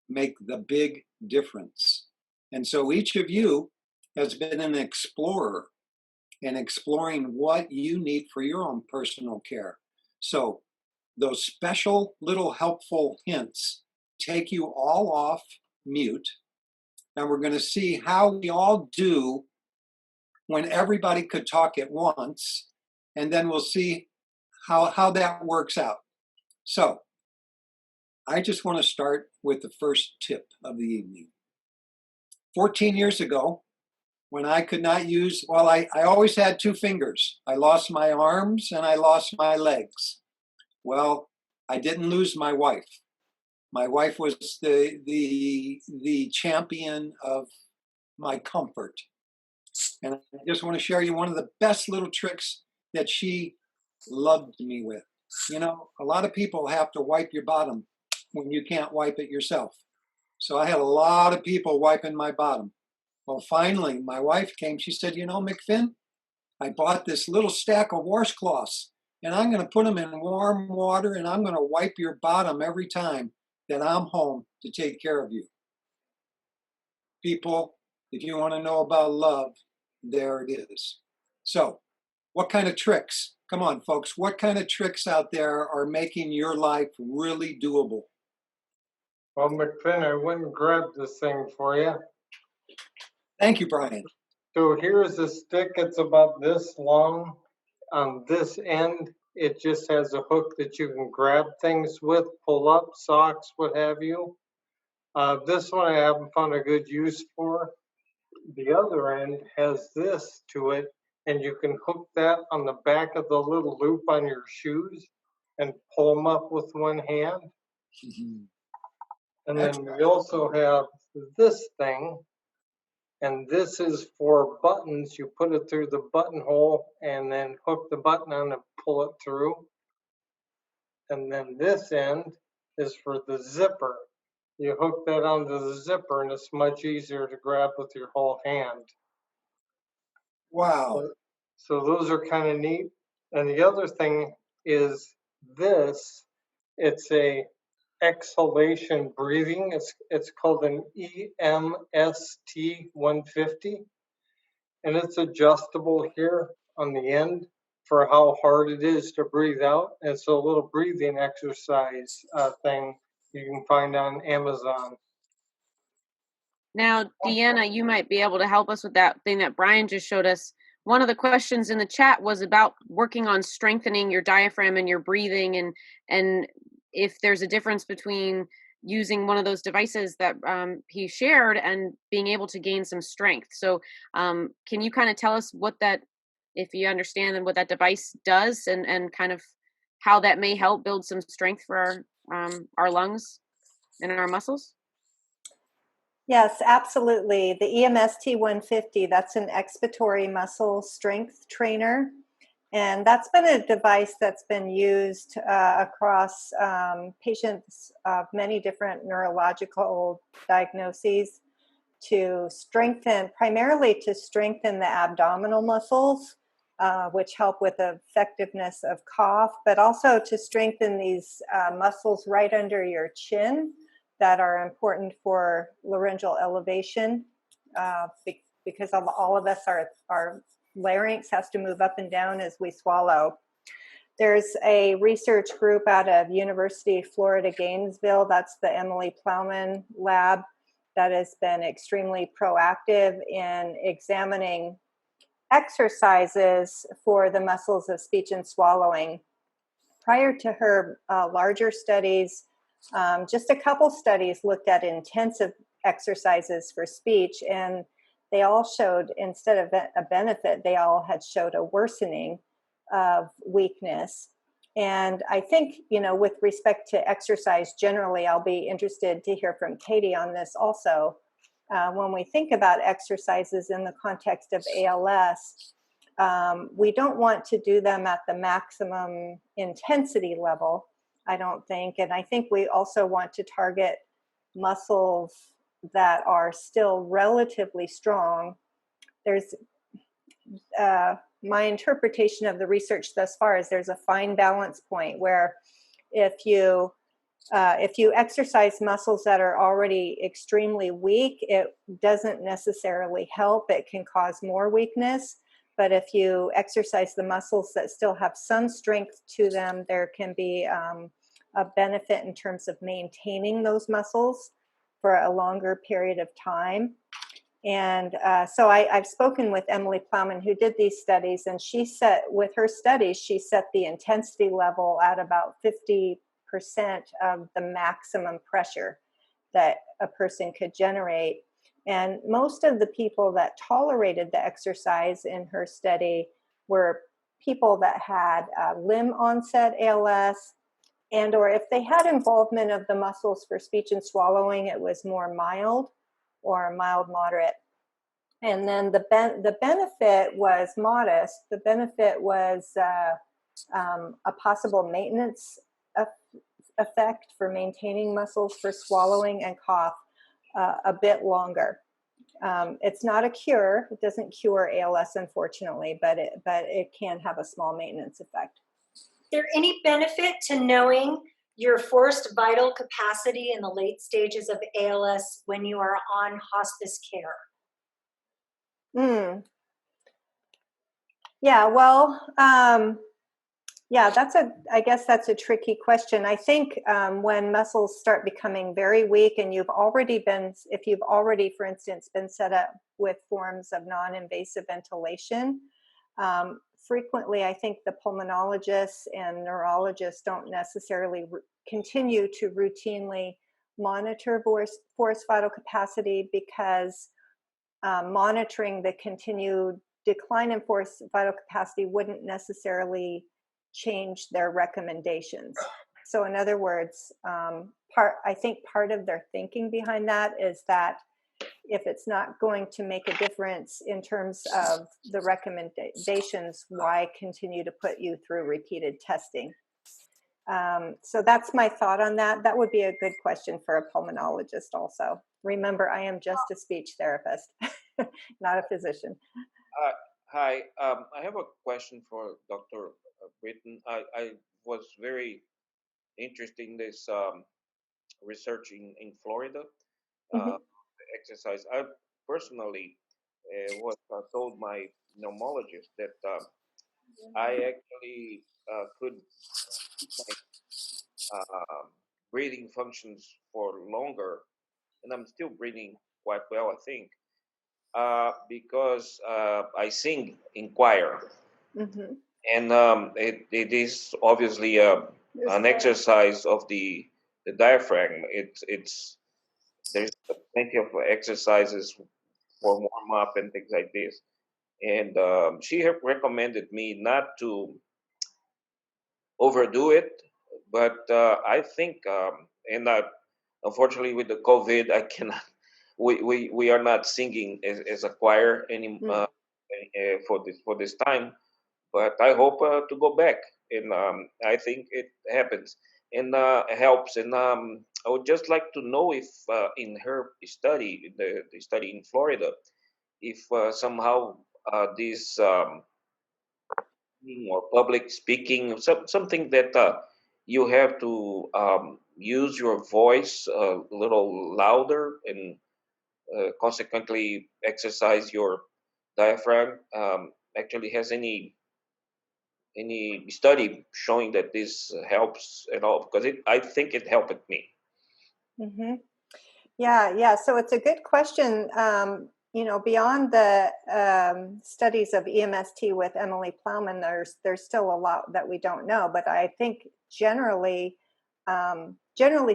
make the big difference. And so each of you has been an explorer and exploring what you need for your own personal care. So those special little helpful hints take you all off mute, and we're going to see how we all do when everybody could talk at once, and then we'll see how that works out. So I just want to start with the first tip of the evening. 14 years ago, when I could not use, well, I always had two fingers. I lost my arms and I lost my legs. Well, I didn't lose my wife. My wife was the champion of my comfort. And I just want to share you one of the best little tricks that she loved me with. You know, a lot of people have to wipe your bottom when you can't wipe it yourself. So I had a lot of people wiping my bottom. Well, finally, my wife came. She said, you know, McFinn, I bought this little stack of washcloths, and I'm going to put them in warm water, and I'm going to wipe your bottom every time that I'm home to take care of you. People, if you want to know about love, there it is. So, what kind of tricks? Come on, folks. What kind of tricks out there are making your life really doable? Well, McFinn, I went and grabbed this thing for you. Thank you, Brian. So here's a stick. It's about this long. On this end, it just has a hook that you can grab things with, pull up, socks, what have you. This one I haven't found a good use for. The other end has this to it, and you can hook that on the back of the little loop on your shoes and pull them up with one hand. Mm-hmm. And then we also have this thing, and this is for buttons. You put it through the buttonhole and then hook the button on and pull it through. And then this end is for the zipper. You hook that onto the zipper, and it's much easier to grab with your whole hand. Wow. So those are kind of neat. And the other thing is this. It's a exhalation breathing. It's called an EMST 150, and it's adjustable here on the end for how hard it is to breathe out. And it's a little breathing exercise thing you can find on Amazon. Now, Deanna, you might be able to help us with that thing that Brian just showed us. One of the questions in the chat was about working on strengthening your diaphragm and your breathing, and if there's a difference between using one of those devices that he shared and being able to gain some strength. So can you kind of tell us what that, if you understand, and what that device does, and kind of how that may help build some strength for our lungs and our muscles? Yes, absolutely. The EMST 150, that's an expiratory muscle strength trainer. And that's been a device that's been used across patients of many different neurological diagnoses to strengthen, primarily to strengthen the abdominal muscles, which help with the effectiveness of cough, but also to strengthen these muscles right under your chin that are important for laryngeal elevation, because of all of us are larynx has to move up and down as we swallow. There's a research group out of University of Florida, Gainesville, that's the Emily Plowman lab, that has been extremely proactive in examining exercises for the muscles of speech and swallowing. Prior to her larger studies, just a couple studies looked at intensive exercises for speech, and they all showed, instead of a benefit, they all had showed a worsening of weakness. And I think, you know, with respect to exercise generally, I'll be interested to hear from Katey on this also. when we think about exercises in the context of ALS, we don't want to do them at the maximum intensity level, I don't think. And I think we also want to target muscles that are still relatively strong. There's my interpretation of the research thus far is there's a fine balance point where if you exercise muscles that are already extremely weak, it doesn't necessarily help. It can cause more weakness. But if you exercise the muscles that still have some strength to them, there can be a benefit in terms of maintaining those muscles for a longer period of time. And so I've spoken with Emily Plowman, who did these studies, and she set the intensity level at about 50% of the maximum pressure that a person could generate. And most of the people that tolerated the exercise in her study were people that had limb onset ALS, and or if they had involvement of the muscles for speech and swallowing, it was more mild or mild moderate. And then the benefit was modest. The benefit was a possible maintenance effect for maintaining muscles for swallowing and cough a bit longer. It's not a cure. It doesn't cure ALS, unfortunately, but it can have a small maintenance effect. Is there any benefit to knowing your forced vital capacity in the late stages of ALS when you are on hospice care? Yeah, well, I guess that's a tricky question. I think when muscles start becoming very weak and if you've already, for instance, been set up with forms of non-invasive ventilation, frequently I think the pulmonologists and neurologists don't necessarily continue to routinely monitor forced vital capacity because monitoring the continued decline in forced vital capacity wouldn't necessarily change their recommendations. So in other words, I think part of their thinking behind that is that if it's not going to make a difference in terms of the recommendations, why continue to put you through repeated testing? So that's my thought on that. That would be a good question for a pulmonologist also. Remember, I am just a speech therapist, not a physician. Hi, I have a question for Dr. Britton. I was very interested in this research in Florida, exercise. I personally was told my pneumologist that I actually could keep my breathing functions for longer, and I'm still breathing quite well, I think, because I sing in choir. And it is obviously an exercise of the diaphragm. There's plenty of exercises for warm up and things like this. And she recommended me not to overdo it, but I think, unfortunately with the COVID, I cannot. We are not singing as a choir anymore for this time. But I hope to go back, and I think it happens and helps. And I would just like to know if in her study, the study in Florida, if somehow this or public speaking, something that you have to use your voice a little louder and consequently exercise your diaphragm, actually has any study showing that this helps at all? Because I think it helped me. Yeah. So it's a good question. Beyond the studies of EMST with Emily Plowman, there's still a lot that we don't know. But I think generally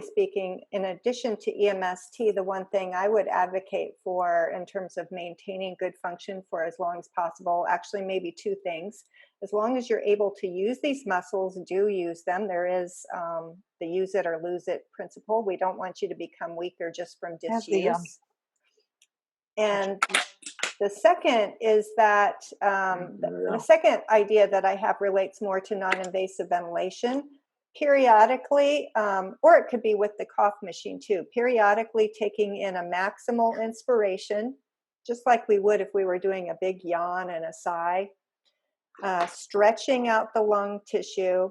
speaking, in addition to EMST, the one thing I would advocate for in terms of maintaining good function for as long as possible, actually maybe two things. As long as you're able to use these muscles, do use them. There is the use it or lose it principle. We don't want you to become weaker just from disuse. And the second is that the second idea that I have relates more to non-invasive ventilation. Periodically, or it could be with the cough machine too, periodically taking in a maximal inspiration, just like we would if we were doing a big yawn and a sigh, stretching out the lung tissue.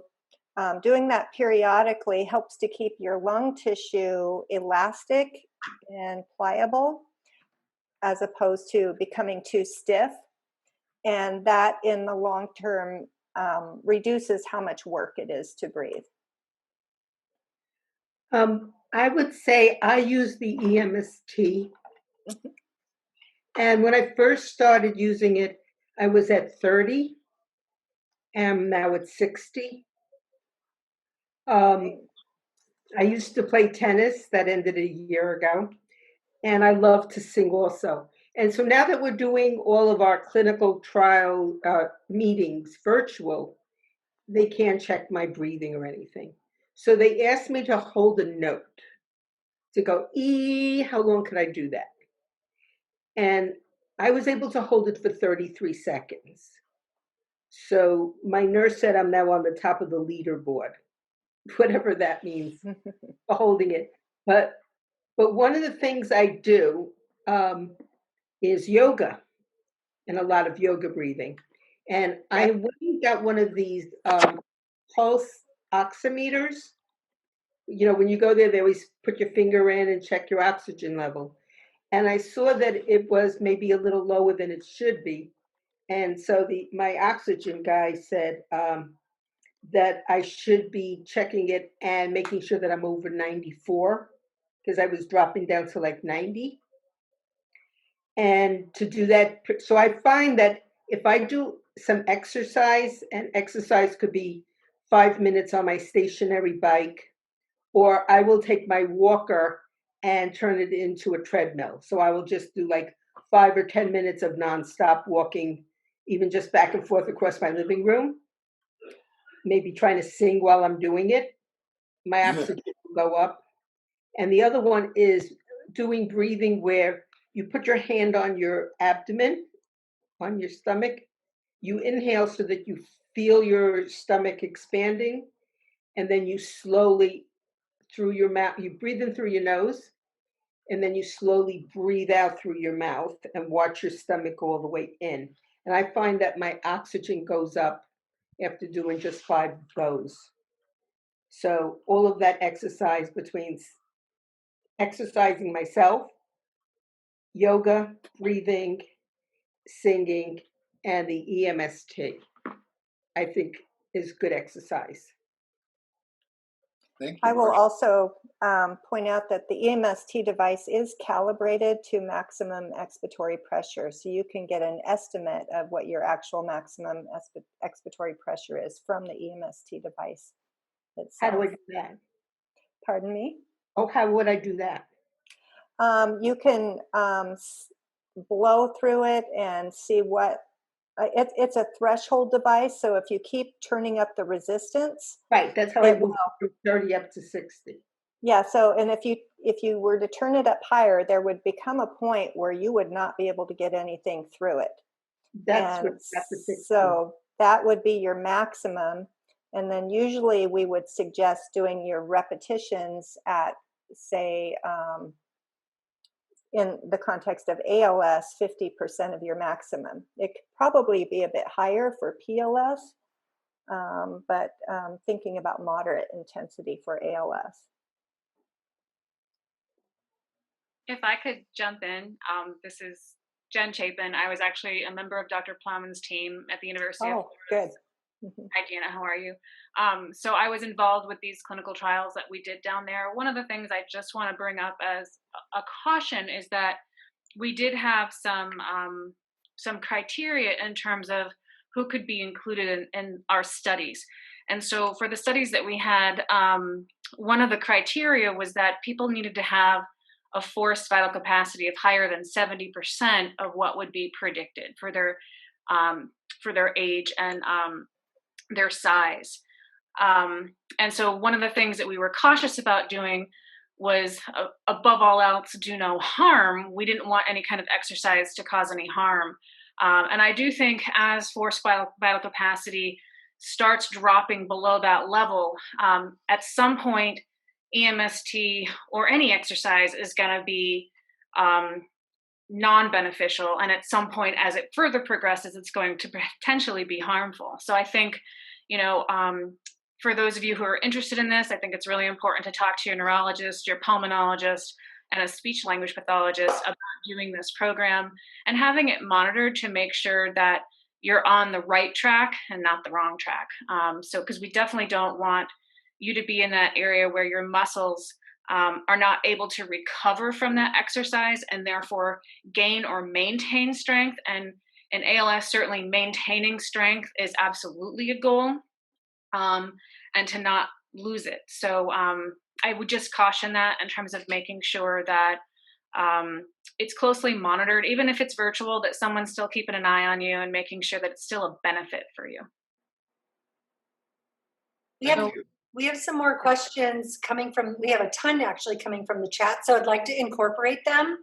Doing that periodically helps to keep your lung tissue elastic and pliable, as opposed to becoming too stiff. And that in the long term reduces how much work it is to breathe. I would say I use the EMST. And when I first started using it, I was at 30, and now it's 60. I used to play tennis, that ended a year ago, and I love to sing also. And so now that we're doing all of our clinical trial meetings virtual, they can't check my breathing or anything. So they asked me to hold a note, to go, how long could I do that? And I was able to hold it for 33 seconds. So my nurse said I'm now on the top of the leaderboard, whatever that means, for holding it. But one of the things I do is yoga, and a lot of yoga breathing. And I went and got one of these pulse oximeters. You know, when you go there, they always put your finger in and check your oxygen level. And I saw that it was maybe a little lower than it should be. And so my oxygen guy said that I should be checking it and making sure that I'm over 94, because I was dropping down to like 90. And to do that, so I find that if I do some exercise, and exercise could be 5 minutes on my stationary bike, or I will take my walker and turn it into a treadmill. So I will just do like 5 or 10 minutes of nonstop walking, even just back and forth across my living room, maybe trying to sing while I'm doing it. My oxygen will go up. And the other one is doing breathing where you put your hand on your abdomen, on your stomach. You inhale so that you feel your stomach expanding, and then you slowly through your mouth, you breathe in through your nose, and then you slowly breathe out through your mouth and watch your stomach go all the way in. And I find that my oxygen goes up after doing just 5 of those. So all of that exercise between exercising myself, yoga, breathing, singing, and the EMST, I think is good exercise. Thank you. I will also point out that the EMST device is calibrated to maximum expiratory pressure. So you can get an estimate of what your actual maximum expiratory pressure is from the EMST device itself. How do I do that? Pardon me? Oh, how would I do that? You can blow through it and see what, it's a threshold device. So if you keep turning up the resistance. Right, that's how I moved from 30 up to 60. Yeah, so, and if you were to turn it up higher, there would become a point where you would not be able to get anything through it. That's what that's the 60. So that would be your maximum. And then usually we would suggest doing your repetitions at, say, in the context of ALS, 50% of your maximum. It could probably be a bit higher for PLS, but thinking about moderate intensity for ALS. If I could jump in, this is Jen Chapin. I was actually a member of Dr. Plowman's team at the University of Florida. Good. Hi, Deanna, how are you? So I was involved with these clinical trials that we did down there. One of the things I just want to bring up as a caution is that we did have some criteria in terms of who could be included in our studies. And so for the studies that we had, one of the criteria was that people needed to have a forced vital capacity of higher than 70% of what would be predicted for their age and their size. And so one of the things that we were cautious about doing was above all else, do no harm. We didn't want any kind of exercise to cause any harm. And I do think as forced vital capacity starts dropping below that level, at some point, EMST or any exercise is going to be non-beneficial. And at some point, as it further progresses, it's going to potentially be harmful. So I think, for those of you who are interested in this, I think it's really important to talk to your neurologist, your pulmonologist, and a speech language pathologist about doing this program and having it monitored to make sure that you're on the right track and not the wrong track. Because we definitely don't want you to be in that area where your muscles are not able to recover from that exercise and therefore gain or maintain strength. And in ALS, certainly maintaining strength is absolutely a goal. And to not lose it. So I would just caution that in terms of making sure that it's closely monitored, even if it's virtual, that someone's still keeping an eye on you and making sure that it's still a benefit for you. We have some more questions we have a ton actually coming from the chat, so I'd like to incorporate them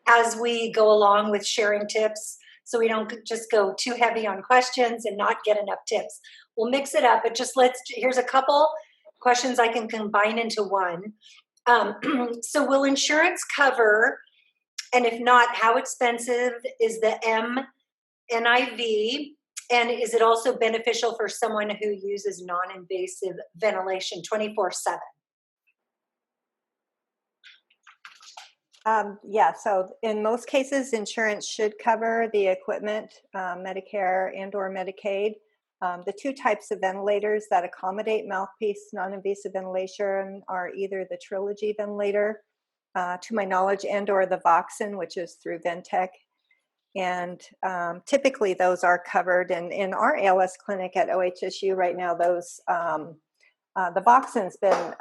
as we go along with sharing tips, so we don't just go too heavy on questions and not get enough tips. We'll mix it up, but here's a couple questions I can combine into one. So will insurance cover, and if not, how expensive is the NIV? And is it also beneficial for someone who uses non-invasive ventilation 24/7? Yeah, so in most cases, insurance should cover the equipment, Medicare and or Medicaid. The two types of ventilators that accommodate mouthpiece non-invasive ventilation are either the Trilogy ventilator, to my knowledge, and or the Voxen, which is through Ventec. And typically those are covered. And in our ALS clinic at OHSU right now, those the Voxen's been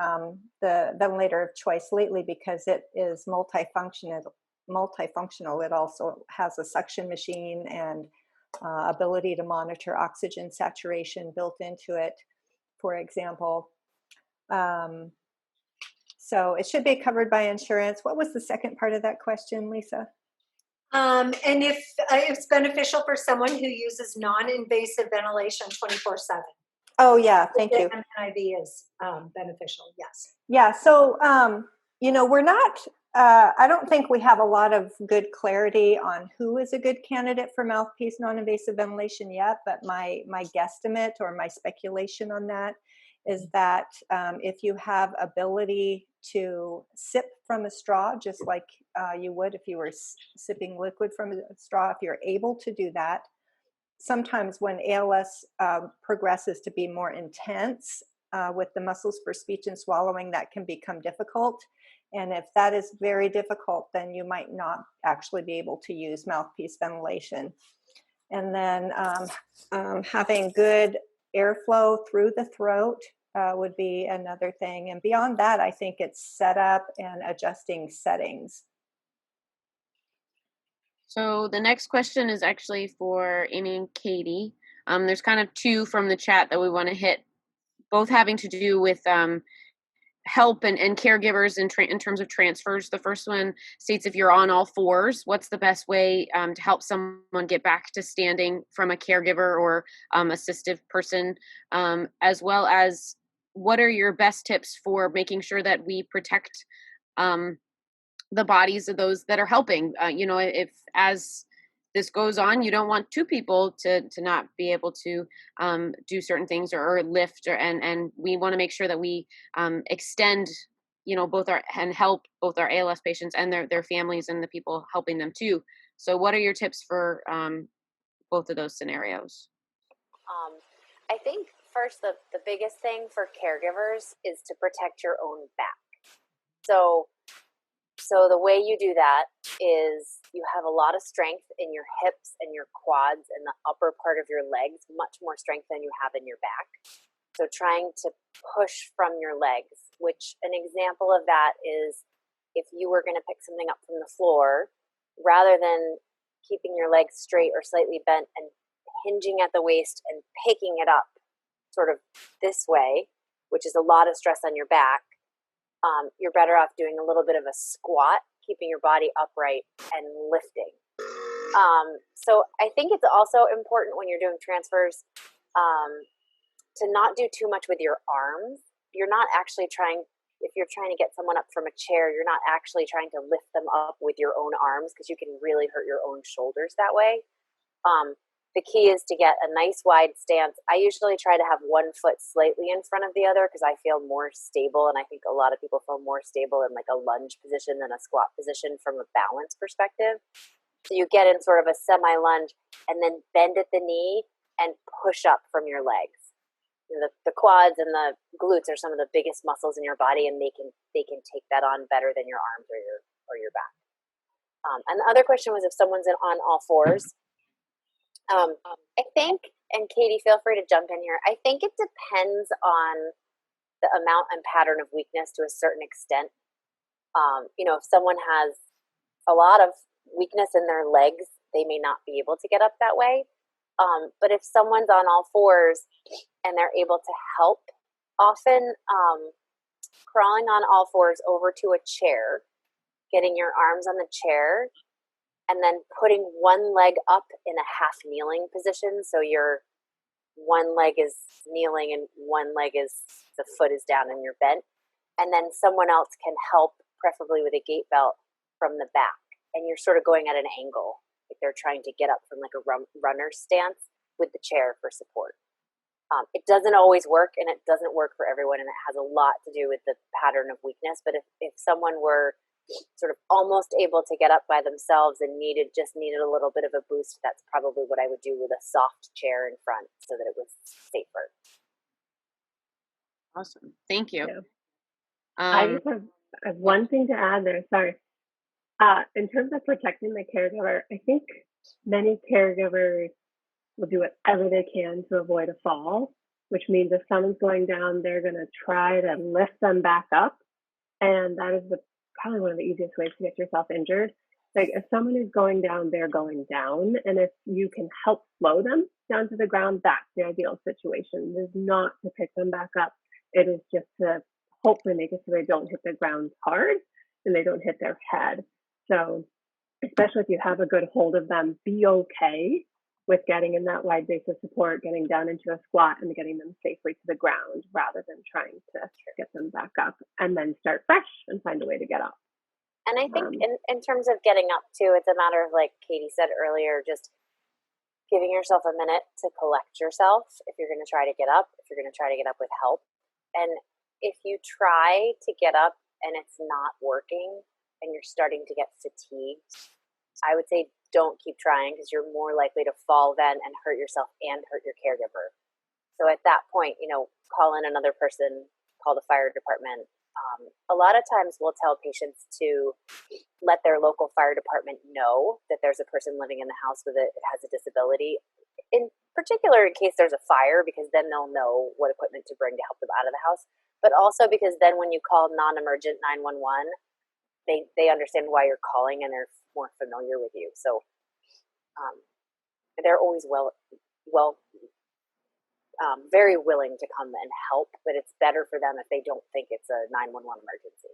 the ventilator of choice lately because it is multifunctional. It also has a suction machine and ability to monitor oxygen saturation built into it, for example. So it should be covered by insurance. What was the second part of that question, Lisa? And if it's beneficial for someone who uses non-invasive ventilation 24/7. Oh yeah, thank you. NIV is beneficial, yes. Yeah, so we're not. I don't think we have a lot of good clarity on who is a good candidate for mouthpiece non-invasive ventilation yet, but my guesstimate or my speculation on that is that if you have ability to sip from a straw, just like you would if you were sipping liquid from a straw, if you're able to do that, sometimes when ALS progresses to be more intense with the muscles for speech and swallowing, that can become difficult. And if that is very difficult, then you might not actually be able to use mouthpiece ventilation. And then having good airflow through the throat would be another thing. And beyond that, I think it's setup and adjusting settings. So the next question is actually for Amy and Katey. There's kind of two from the chat that we want to hit, both having to do with help and caregivers in terms of transfers. The first one states, if you're on all fours, what's the best way to help someone get back to standing from a caregiver or assistive person, as well as what are your best tips for making sure that we protect the bodies of those that are helping? If as this goes on, you don't want two people to not be able to do certain things or lift, and we want to make sure that we extend, and help both our ALS patients and their families and the people helping them too. So what are your tips for both of those scenarios? I think first, the biggest thing for caregivers is to protect your own back. So the way you do that is you have a lot of strength in your hips and your quads and the upper part of your legs, much more strength than you have in your back. So trying to push from your legs, which an example of that is if you were going to pick something up from the floor, rather than keeping your legs straight or slightly bent and hinging at the waist and picking it up sort of this way, which is a lot of stress on your back, you're better off doing a little bit of a squat, keeping your body upright and lifting. So I think it's also important when you're doing transfers to not do too much with your arms. You're not actually trying, if you're trying to get someone up from a chair, you're not actually trying to lift them up with your own arms, because you can really hurt your own shoulders that way. The key is to get a nice wide stance. I usually try to have one foot slightly in front of the other because I feel more stable, and I think a lot of people feel more stable in like a lunge position than a squat position from a balance perspective. So you get in sort of a semi-lunge and then bend at the knee and push up from your legs. The quads and the glutes are some of the biggest muscles in your body, and they can take that on better than your arms or your back. And the other question was if someone's on all fours. I think, and Katey, feel free to jump in here, I think it depends on the amount and pattern of weakness to a certain extent. If someone has a lot of weakness in their legs, they may not be able to get up that way. But if someone's on all fours and they're able to help, often crawling on all fours over to a chair, getting your arms on the chair, and then putting one leg up in a half kneeling position. So your one leg is kneeling and one leg is, the foot is down and you're bent. And then someone else can help, preferably with a gait belt, from the back. And you're sort of going at an angle, like they're trying to get up from like a runner stance with the chair for support. It doesn't always work, and it doesn't work for everyone, and it has a lot to do with the pattern of weakness. But if someone were sort of almost able to get up by themselves and needed a little bit of a boost, that's probably what I would do with a soft chair in front so that it was safer. Awesome. Thank you. Yeah. I just have one thing to add there. Sorry. In terms of protecting the caregiver, I think many caregivers will do whatever they can to avoid a fall, which means if someone's going down, they're going to try to lift them back up. And that is probably one of the easiest ways to get yourself injured. Like if someone is going down, they're going down. And if you can help slow them down to the ground, that's the ideal situation. It is not to pick them back up. It is just to hopefully make it so they don't hit the ground hard and they don't hit their head. So especially if you have a good hold of them, be okay with getting in that wide base of support, getting down into a squat and getting them safely to the ground rather than trying to get them back up and then start fresh and find a way to get up. And I think in terms of getting up too, it's a matter of, like Katey said earlier, just giving yourself a minute to collect yourself if you're going to try to get up, if you're going to try to get up with help. And if you try to get up and it's not working and you're starting to get fatigued, I would say don't keep trying, because you're more likely to fall then and hurt yourself and hurt your caregiver. So at that point, call in another person, call the fire department. A lot of times we'll tell patients to let their local fire department know that there's a person living in the house with has a disability, in particular in case there's a fire, because then they'll know what equipment to bring to help them out of the house. But also because then when you call non-emergent 911, they understand why you're calling and they're more familiar with you. So they're always very willing to come and help, but it's better for them if they don't think it's a 911 emergency.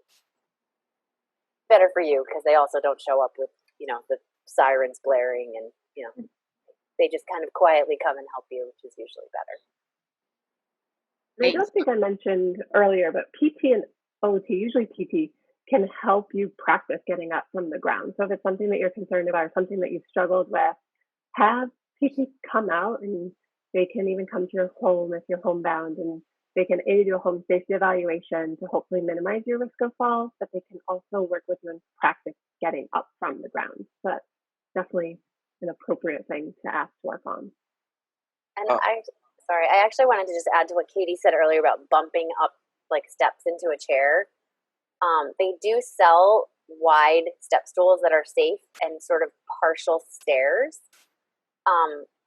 Better for you, because they also don't show up with, the sirens blaring and, they just kind of quietly come and help you, which is usually better. I don't think I mentioned earlier, but PT and OT, usually PT, can help you practice getting up from the ground. So if it's something that you're concerned about or something that you've struggled with, have PT come out, and they can even come to your home if you're homebound, and they can aid you a home safety evaluation to hopefully minimize your risk of falls, but they can also work with you and practice getting up from the ground. So that's definitely an appropriate thing to ask to work on. And I actually wanted to just add to what Katey said earlier about bumping up like steps into a chair. They do sell wide step stools that are safe and sort of partial stairs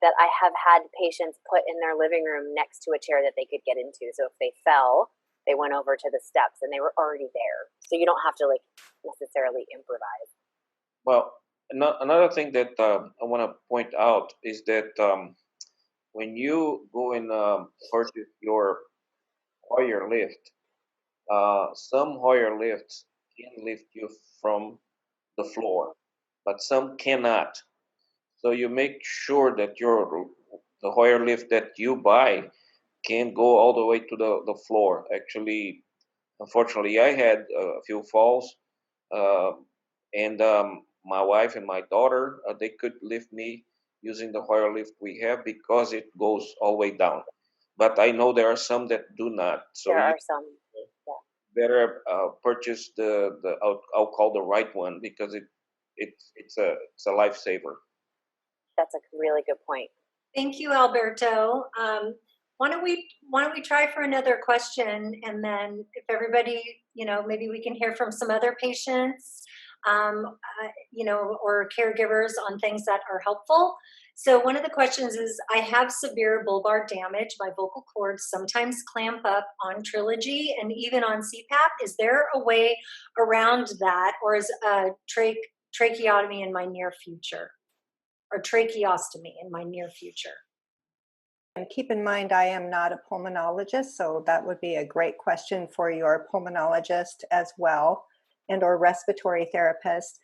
that I have had patients put in their living room next to a chair that they could get into. So if they fell, they went over to the steps and they were already there. So you don't have to necessarily improvise. Well, another thing that I want to point out is that when you go and purchase your Hoyer lift, Some Hoyer lifts can lift you from the floor, but some cannot. So you make sure that the Hoyer lift that you buy can go all the way to the floor. Actually, unfortunately, I had a few falls, and my wife and my daughter, they could lift me using the Hoyer lift we have because it goes all the way down. But I know there are some that do not. So There are some. better purchase I'll call the right one because it's a lifesaver. That's a really good point. Thank you, Alberto. Why don't we try for another question, and then if everybody, maybe we can hear from some other patients, or caregivers on things that are helpful. So one of the questions is, I have severe bulbar damage. My vocal cords sometimes clamp up on Trilogy and even on CPAP. Is there a way around that, or is a tracheotomy in my near future? Or tracheostomy in my near future? And keep in mind, I am not a pulmonologist, so that would be a great question for your pulmonologist as well, and or respiratory therapist.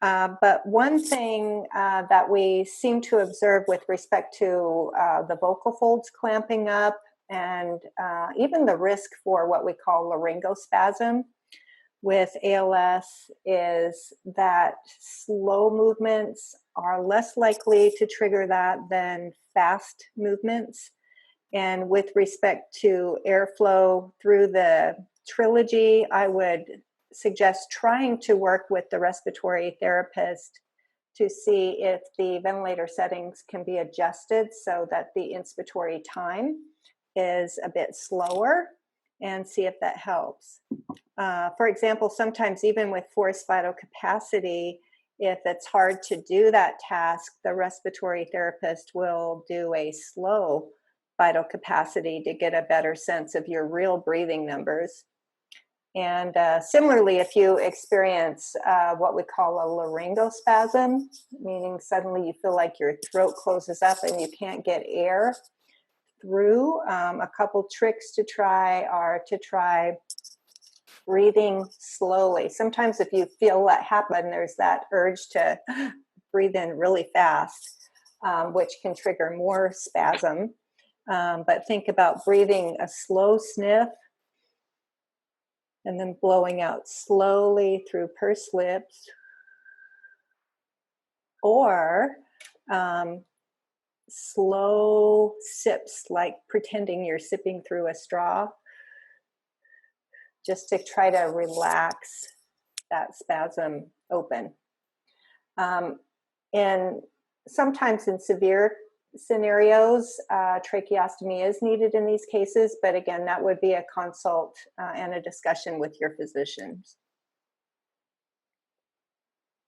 But one thing that we seem to observe with respect to the vocal folds clamping up, and even the risk for what we call laryngospasm with ALS, is that slow movements are less likely to trigger that than fast movements. And with respect to airflow through the Trilogy, I would suggest trying to work with the respiratory therapist to see if the ventilator settings can be adjusted so that the inspiratory time is a bit slower, and see if that helps. For example, sometimes even with forced vital capacity, if it's hard to do that task, the respiratory therapist will do a slow vital capacity to get a better sense of your real breathing numbers. And similarly, if you experience what we call a laryngospasm, meaning suddenly you feel like your throat closes up and you can't get air through, a couple tricks to try are to try breathing slowly. Sometimes if you feel that happen, there's that urge to breathe in really fast, which can trigger more spasm. But think about breathing a slow sniff and then blowing out slowly through pursed lips, or slow sips, like pretending you're sipping through a straw, just to try to relax that spasm open. And sometimes in severe scenarios, tracheostomy is needed in these cases, but again, that would be a consult and a discussion with your physicians.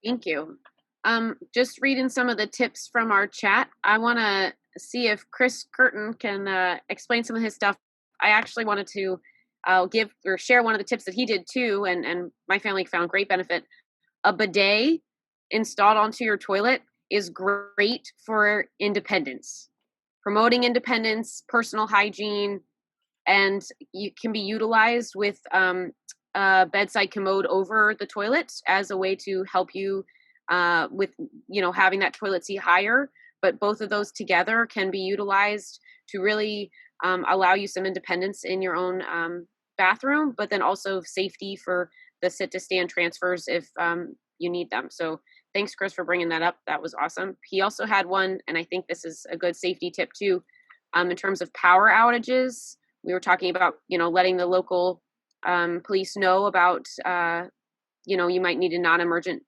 Thank you. Just reading some of the tips from our chat. I want to see if Chris Curtin can explain some of his stuff. I actually wanted to give or share one of the tips that he did too, and my family found great benefit. A bidet installed onto your toilet is great for independence, promoting independence, personal hygiene, and you can be utilized with a bedside commode over the toilet as a way to help you with having that toilet seat higher. But both of those together can be utilized to really allow you some independence in your own bathroom, but then also safety for the sit to stand transfers if you need them. So thanks, Chris, for bringing that up. That was awesome. He also had one, and I think this is a good safety tip too, in terms of power outages. We were talking about, letting the local police know about, you might need a non-emergent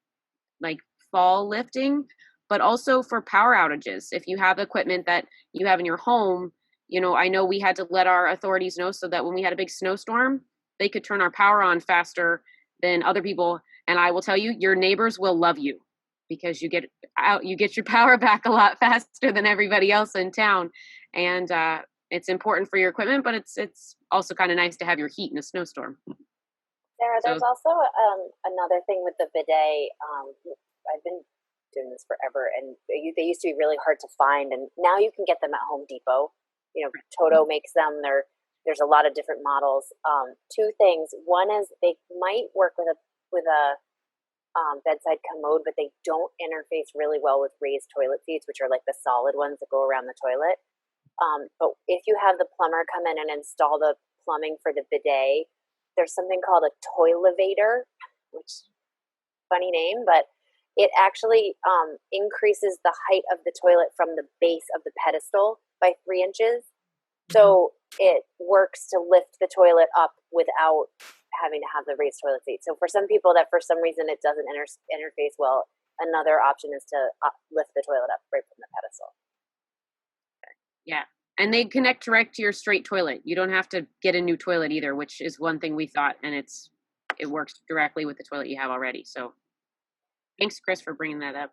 like fall lifting, but also for power outages. If you have equipment that you have in your home, I know we had to let our authorities know so that when we had a big snowstorm, they could turn our power on faster than other people. And I will tell you, your neighbors will love you because you get your power back a lot faster than everybody else in town. And it's important for your equipment, but it's also kind of nice to have your heat in a snowstorm. Sarah, there's also another thing with the bidet. I've been doing this forever, and they used to be really hard to find, and now you can get them at Home Depot. Toto makes them. They're there's a lot of different models. Two things. One is they might work with a bedside commode, but they don't interface really well with raised toilet seats, which are like the solid ones that go around the toilet. But if you have the plumber come in and install the plumbing for the bidet, there's something called a toilevator, which funny name, but it actually increases the height of the toilet from the base of the pedestal by 3 inches. So it works to lift the toilet up without having to have the raised toilet seat. So for some people that for some reason it doesn't interface well, another option is to lift the toilet up right from the pedestal. Yeah. And they connect direct to your straight toilet. You don't have to get a new toilet either, which is one thing we thought, and it works directly with the toilet you have already. So thanks, Chris, for bringing that up.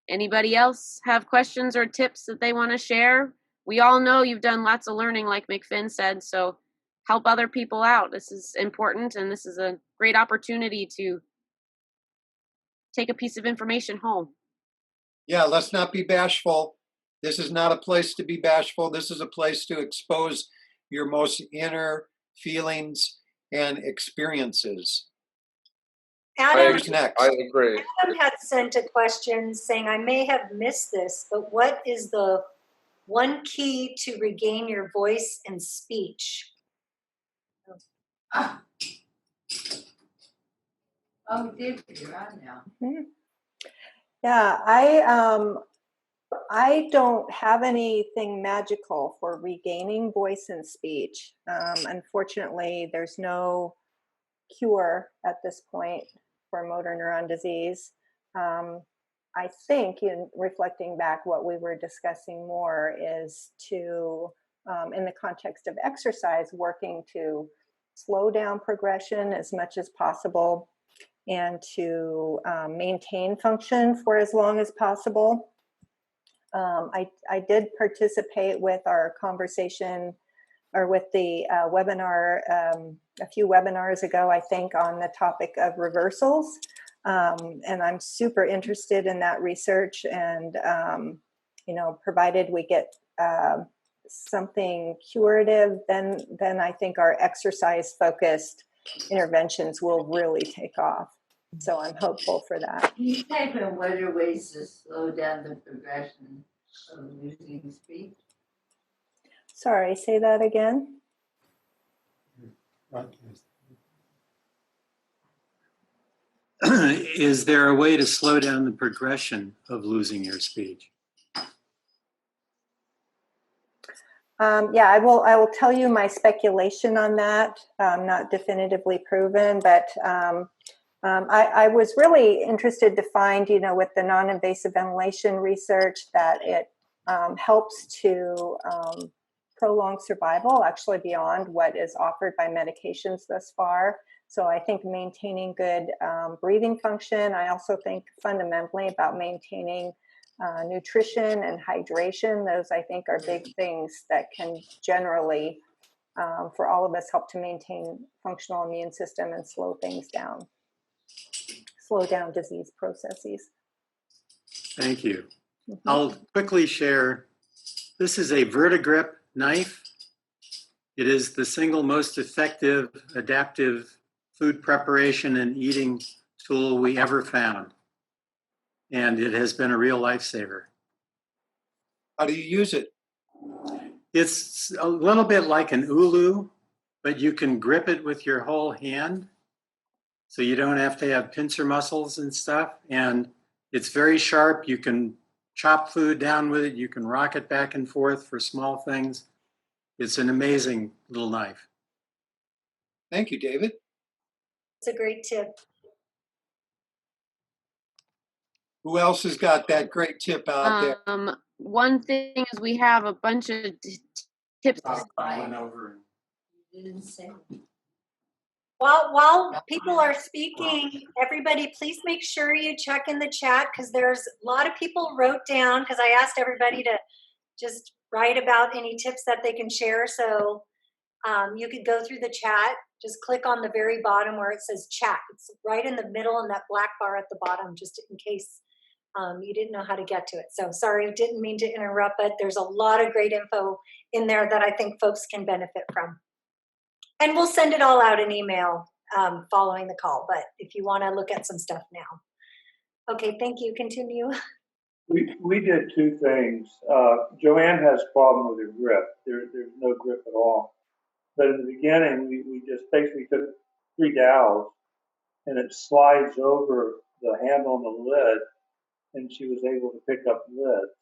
Anybody else have questions or tips that they want to share? We all know you've done lots of learning, like McFinn said, so help other people out. This is important, and this is a great opportunity to take a piece of information home. Yeah, let's not be bashful. This is not a place to be bashful. This is a place to expose your most inner feelings and experiences. Adam, Who's next? I agree. Adam had sent a question saying, I may have missed this, but what is the one key to regain your voice and speech? Oh, David, you're on now. Yeah, I don't have anything magical for regaining voice and speech. Unfortunately, there's no cure at this point for motor neuron disease. I think, in reflecting back, what we were discussing more is to, in the context of exercise, working to slow down progression as much as possible and to maintain function for as long as possible. I did participate with our conversation, or with the webinar a few webinars ago, I think, on the topic of reversals. And I'm super interested in that research, and provided we get something curative, then I think our exercise-focused interventions will really take off. So I'm hopeful for that. Can you type in what are ways to slow down the progression of losing speech? Sorry, say that again. Is there a way to slow down the progression of losing your speech? Yeah, I will tell you my speculation on that. Not definitively proven, but I was really interested to find, with the non-invasive ventilation research, that it helps to prolong survival, actually beyond what is offered by medications thus far. So I think maintaining good breathing function. I also think fundamentally about maintaining nutrition and hydration. Those, I think, are big things that can generally, for all of us, help to maintain functional immune system and slow things down. Slow down disease processes. Thank you. I'll quickly share. This is a VertiGrip knife. It is the single most effective adaptive food preparation and eating tool we ever found. And it has been a real lifesaver. How do you use it? It's a little bit like an ulu, but you can grip it with your whole hand. So you don't have to have pincer muscles and stuff. And it's very sharp. You can chop food down with it. You can rock it back and forth for small things. It's an amazing little knife. Thank you, David. It's a great tip. Who else has got that great tip out there? One thing is we have a bunch of tips. While people are speaking, everybody, please make sure you check in the chat, because there's a lot of people wrote down, because I asked everybody to just write about any tips that they can share. So you could go through the chat, just click on the very bottom where it says chat. It's right in the middle in that black bar at the bottom, just in case you didn't know how to get to it. So sorry, didn't mean to interrupt, but there's a lot of great info in there that I think folks can benefit from. And we'll send it all out in email following the call, but if you want to look at some stuff now. Okay, thank you. Continue. We did two things. Joanne has a problem with her grip. There's no grip at all. But in the beginning, we just basically took 3 dowels and it slides over the handle on the lid, and she was able to pick up lids.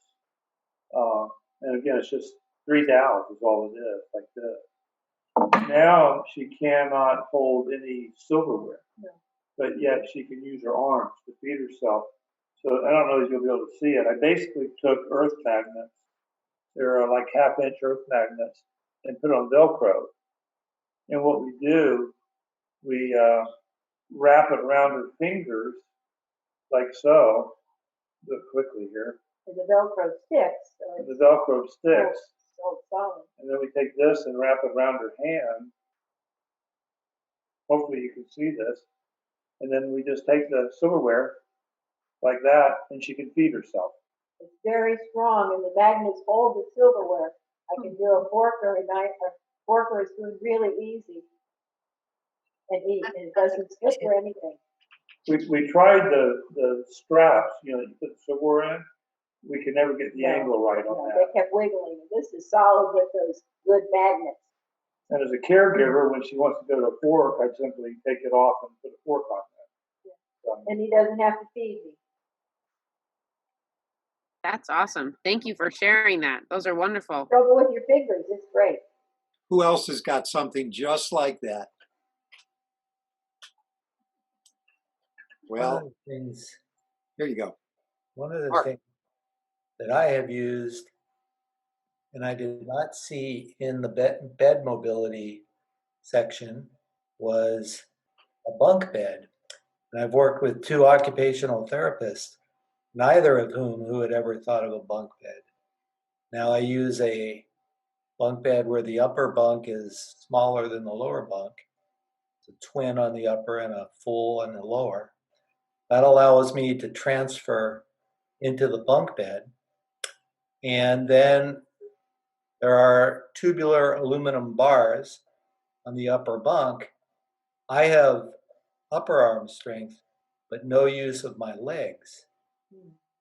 And again, it's just 3 dowels is all it is, like this. Now she cannot hold any silverware, but yet she can use her arms to feed herself. So I don't know if you'll be able to see it. I basically took earth magnets. They're like 1/2-inch earth magnets, and put on Velcro. And what we do, we wrap it around her fingers, like so. Do it quickly here. And the Velcro sticks. So the Velcro sticks. So solid. And then we take this and wrap it around her hand. Hopefully you can see this. And then we just take the silverware like that, and she can feed herself. It's very strong, and the magnets hold the silverware. I can do a fork or a knife. A fork or a spoon really easy and eat, and it doesn't stick or anything. We tried the straps, you know, you put the silverware in. We could never get the angle right on that. They kept wiggling. This is solid with those good magnets. And as a caregiver, when she wants to go to a fork, I simply take it off and put a fork on that. So, and he doesn't have to feed me. That's awesome. Thank you for sharing that. Those are wonderful. Trouble with your fingers. It's great. Who else has got something just like that? Well, here you go. One of the things that I have used, and I did not see in the bed mobility section, was a bunk bed. And I've worked with 2 occupational therapists, neither of whom had ever thought of a bunk bed. Now I use a bunk bed where the upper bunk is smaller than the lower bunk. It's a twin on the upper and a full on the lower. That allows me to transfer into the bunk bed. And then there are tubular aluminum bars on the upper bunk. I have upper arm strength, but no use of my legs.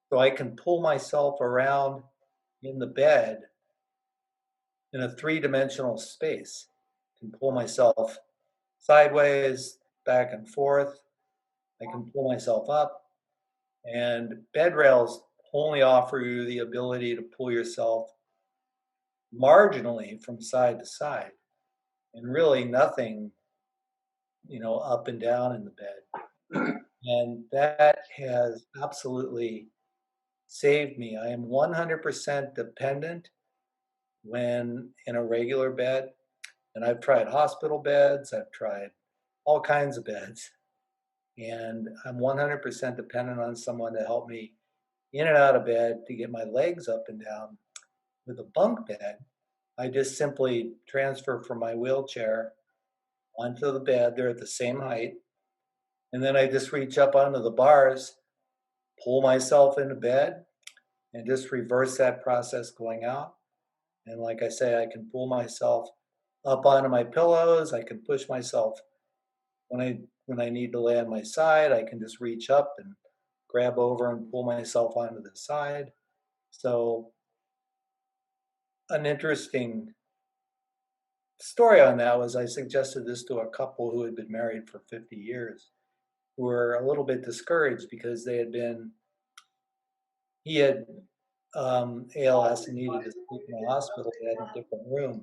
So I can pull myself around in the bed in a 3-dimensional space. I can pull myself sideways, back and forth. I can pull myself up. And bed rails only offer you the ability to pull yourself marginally from side to side, and really nothing, up and down in the bed. And that has absolutely saved me. I am 100% dependent when in a regular bed. And I've tried hospital beds, I've tried all kinds of beds. And I'm 100% dependent on someone to help me in and out of bed to get my legs up and down. With a bunk bed, I just simply transfer from my wheelchair onto the bed. They're at the same height. And then I just reach up onto the bars, pull myself into bed, and just reverse that process going out. And like I say, I can pull myself up onto my pillows. I can push myself when I need to lay on my side. I can just reach up and grab over and pull myself onto the side. So an interesting story on that was I suggested this to a couple who had been married for 50 years, who were a little bit discouraged because he had ALS and needed to sleep in a hospital bed in a different room.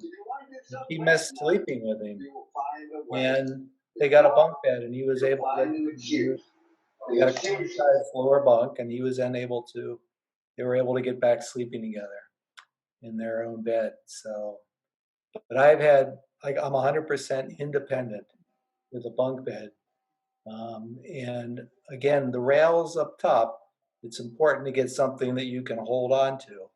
He missed sleeping with him, and they got a bunk bed, and he was able to. They got a queen-size lower bunk, and he was then able to. They were able to get back sleeping together in their own bed. So, but I'm 100% independent with a bunk bed, and again, the rails up top. It's important to get something that you can hold on to.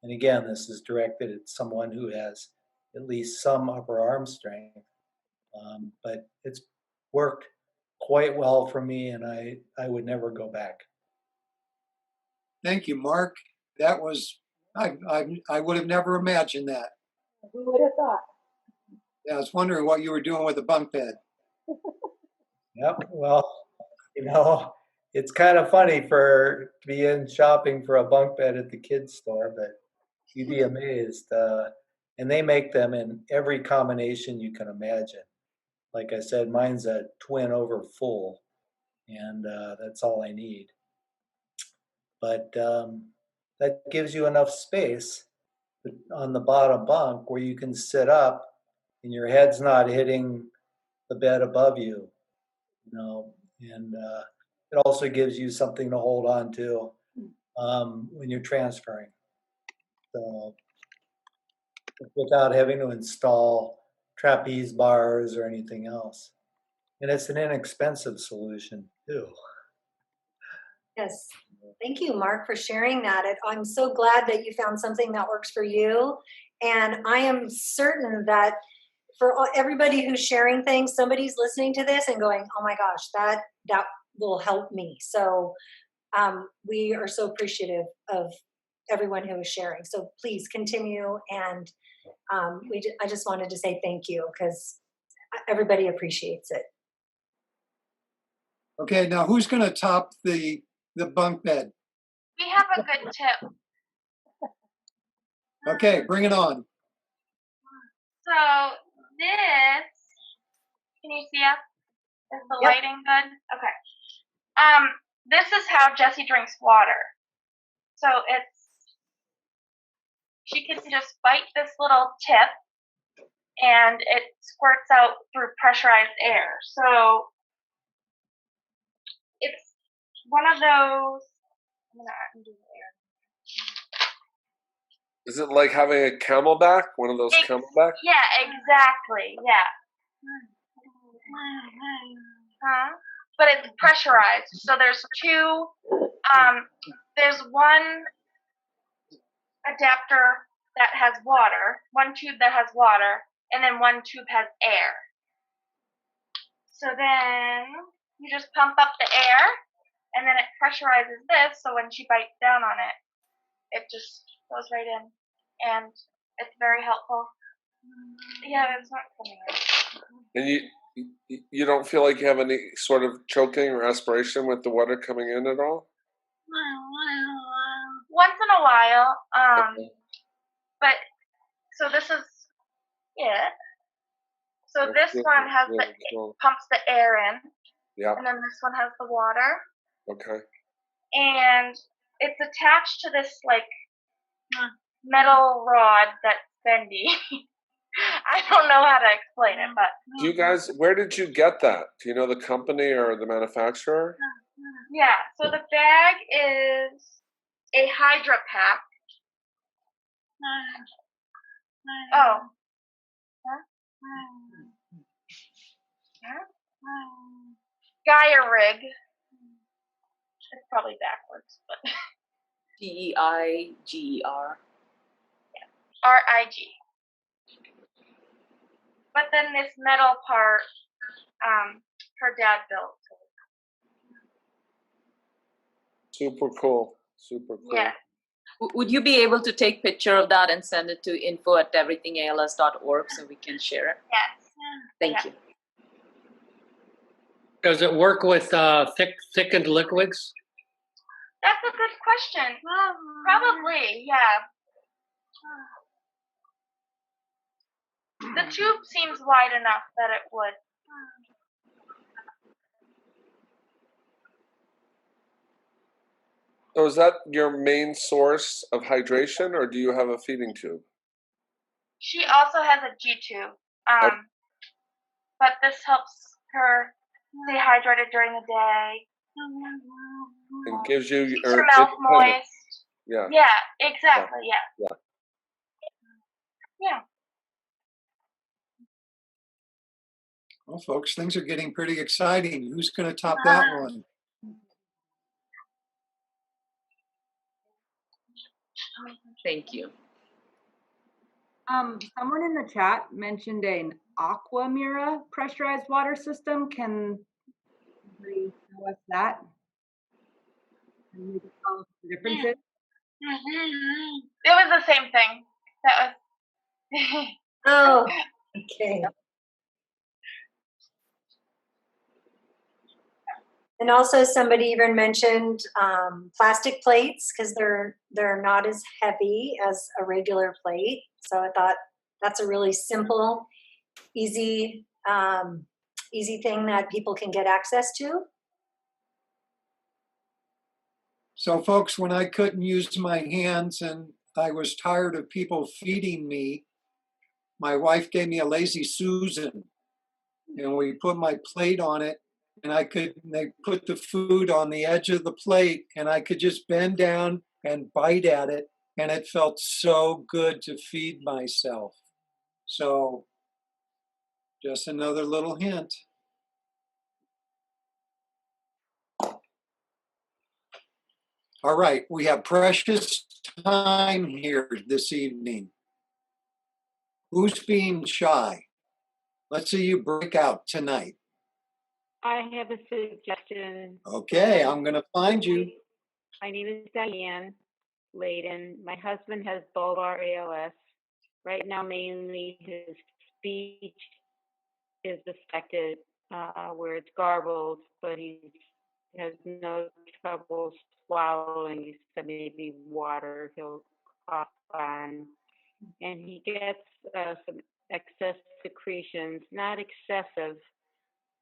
And again, this is directed at someone who has at least some upper arm strength. But it's worked quite well for me, and I would never go back. Thank you, Mark. That was, I would have never imagined that. Who would have thought? I was wondering what you were doing with the bunk bed. Yep. Well, you know, it's kind of funny to be in shopping for a bunk bed at the kids store, but you'd be amazed. And they make them in every combination you can imagine. Like I said, mine's a twin over full, and that's all I need. But that gives you enough space on the bottom bunk where you can sit up and your head's not hitting the bed above you, you know, and it also gives you something to hold on to when you're transferring. So without having to install trapeze bars or anything else. And it's an inexpensive solution too. Yes. Thank you, Mark, for sharing that. I'm so glad that you found something that works for you. And I am certain that for everybody who's sharing things, somebody's listening to this and going, oh my gosh, that will help me. So we are so appreciative of everyone who is sharing. So please continue. And I just wanted to say thank you because everybody appreciates it. Okay, now who's going to top the bunk bed? We have a good tip. Okay, bring it on. So this, can you see us? Is the lighting good? Okay. This is how Jessie drinks water. So she can just bite this little tip and it squirts out through pressurized air. So it's one of those, I'm gonna undo the air. Is it like having a Camelback? One of those Camelbacks? Yeah, exactly. Yeah. But it's pressurized. So there's two. There's one adapter that has water, one tube that has water, and then one tube has air. So then you just pump up the air, and then it pressurizes this. So when she bites down on it, it just goes right in, and it's very helpful. Yeah, it's not coming out. And you don't feel like you have any sort of choking or aspiration with the water coming in at all? Once in a while. Okay. But so this is it. So this one has pumps the air in. Yeah. And then this one has the water. Okay. And it's attached to this like metal rod that's bendy. I don't know how to explain it, but Do you guys, where did you get that? Do you know the company or the manufacturer? yeah. So the bag is a Hydra Pack. Oh. Gaia Rig. It's probably backwards, but DEIGER. RIG. But then this metal part, her dad built. Super cool. Super cool. Yeah. Would you be able to take picture of that and send it to info@everythingals.org so we can share it? Yes. Thank you. Does it work with thickened liquids? That's a good question. Probably, yeah. The tube seems wide enough that it would. So is that your main source of hydration, or do you have a feeding tube? She also has a G tube, but this helps her stay hydrated during the day. And gives you Keeps her mouth moist. Yeah. Yeah, exactly. Yeah. Yeah. Yeah. Well, folks, things are getting pretty exciting. Who's going to top that one? Thank you. Someone in the chat mentioned an Aquamira pressurized water system. Can you tell us that? Differences? It was the same thing. That was. Oh, okay. And also somebody even mentioned plastic plates because they're not as heavy as a regular plate. So I thought that's a really simple, easy thing that people can get access to. So folks, when I couldn't use my hands and I was tired of people feeding me, my wife gave me a lazy Susan, and we put my plate on it, and they put the food on the edge of the plate, and I could just bend down and bite at it, and it felt so good to feed myself. So just another little hint. All right, we have precious time here this evening. Who's being shy? Let's see you break out tonight. I have a suggestion. Okay, I'm going to find you. My name is Deanna Britton. My husband has bulbar ALS. Right now, mainly his speech is affected, where it's garbled, but he has no trouble swallowing. He said maybe water he'll cough on. And he gets some excess secretions, not excessive,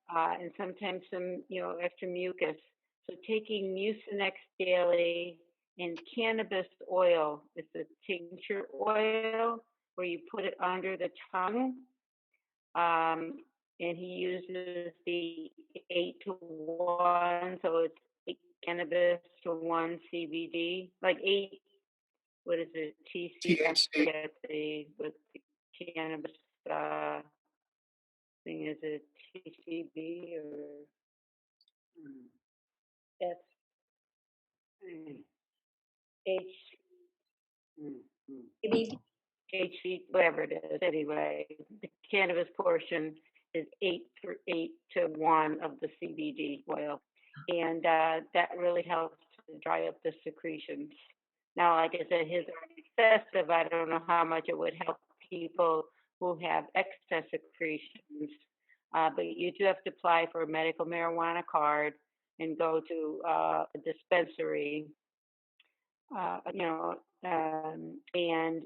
and sometimes some, extra mucus. So taking Mucinex daily and cannabis oil, it's a tincture oil where you put it under the tongue. And he uses the 8-to-1, so it's 8 cannabis to 1 CBD, like 8, what is it, THC, with the cannabis thing, is it TCB or H, HC, whatever it is. Anyway, the cannabis portion is 8-to-1 of the CBD oil, and that really helps to dry up the secretions. Now, like I said, his are excessive. I don't know how much it would help people who have excess secretions, but you do have to apply for a medical marijuana card and go to a dispensary, and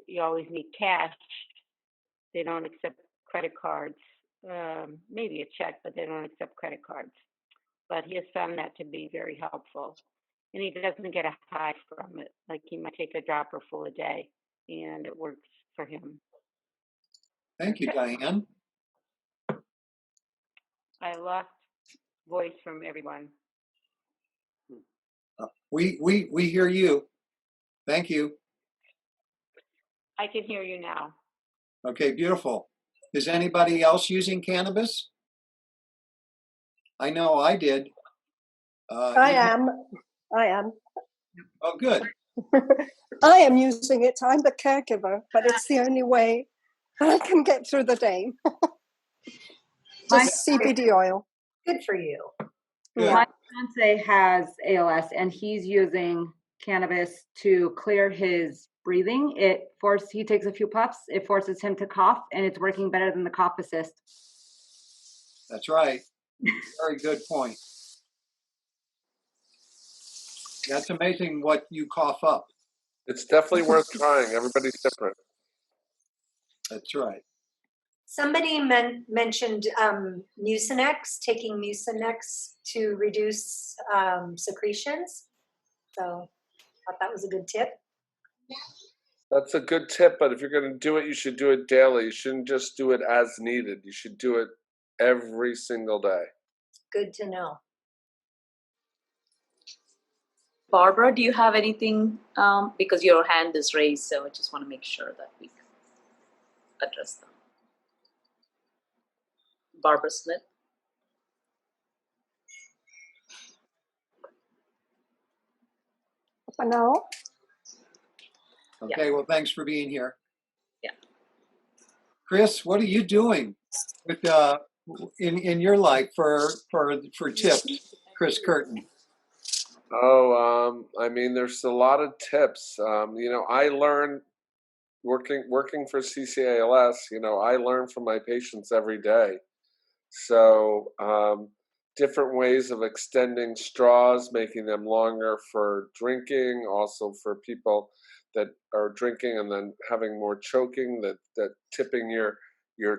you always need cash. They don't accept credit cards, maybe a check, but they don't accept credit cards. But he has found that to be very helpful. And he doesn't get a high from it. Like he might take a dropper full a day, and it works for him. Thank you, Diane. I lost voice from everyone. We hear you. Thank you. I can hear you now. Okay, beautiful. Is anybody else using cannabis? I know I did. I am. Oh, good. I am using it. I'm the caregiver, but it's the only way I can get through the day. Just CBD oil. Good for you. Yeah. My fiance has ALS, and he's using cannabis to clear his breathing. He takes a few puffs, it forces him to cough, and it's working better than the cough assist. That's right. Very good point. That's amazing what you cough up. It's definitely worth trying. Everybody's different. That's right. Somebody mentioned Mucinex, taking Mucinex to reduce secretions. So I thought that was a good tip. That's a good tip, but if you're going to do it, you should do it daily. You shouldn't just do it as needed. You should do it every single day. Good to know. Barbara, do you have anything? Because your hand is raised, so I just want to make sure that we address them. Barbara Smith. No. Okay, well, thanks for being here. Yeah. Chris, what are you doing with in your life for tips? Chris Curtin. Oh, I mean, there's a lot of tips. I learn working for CCALS. I learn from my patients every day. So different ways of extending straws, making them longer for drinking, also for people that are drinking and then having more choking, that tipping your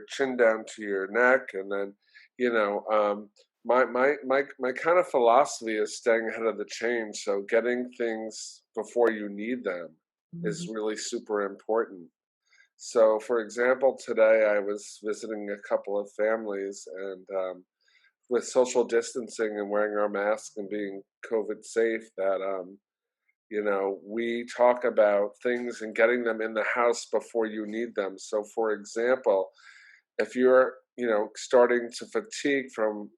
chin down to your neck, and then my kind of philosophy is staying ahead of the change. So getting things before you need them is really super important. So, for example, today I was visiting a couple of families, and with social distancing and wearing our masks and being COVID safe, that we talk about things and getting them in the house before you need them. So, for example, if you're starting to fatigue from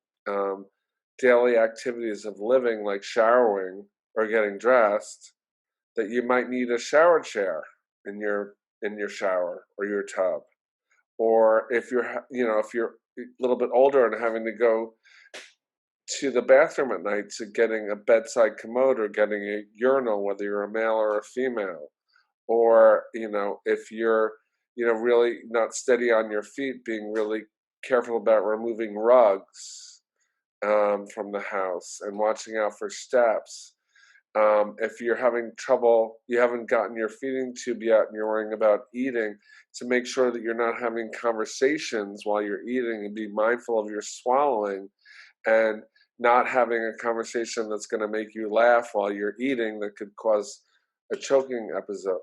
daily activities of living, like showering or getting dressed, that you might need a shower chair in your shower or your tub. Or if you're a little bit older and having to go to the bathroom at night, to getting a bedside commode or getting a urinal, whether you're a male or a female. Or if you're really not steady on your feet, being really careful about removing rugs from the house and watching out for steps. If you're having trouble, you haven't gotten your feeding tube yet, and you're worrying about eating, to make sure that you're not having conversations while you're eating, and be mindful of your swallowing, and not having a conversation that's going to make you laugh while you're eating that could cause a choking episode.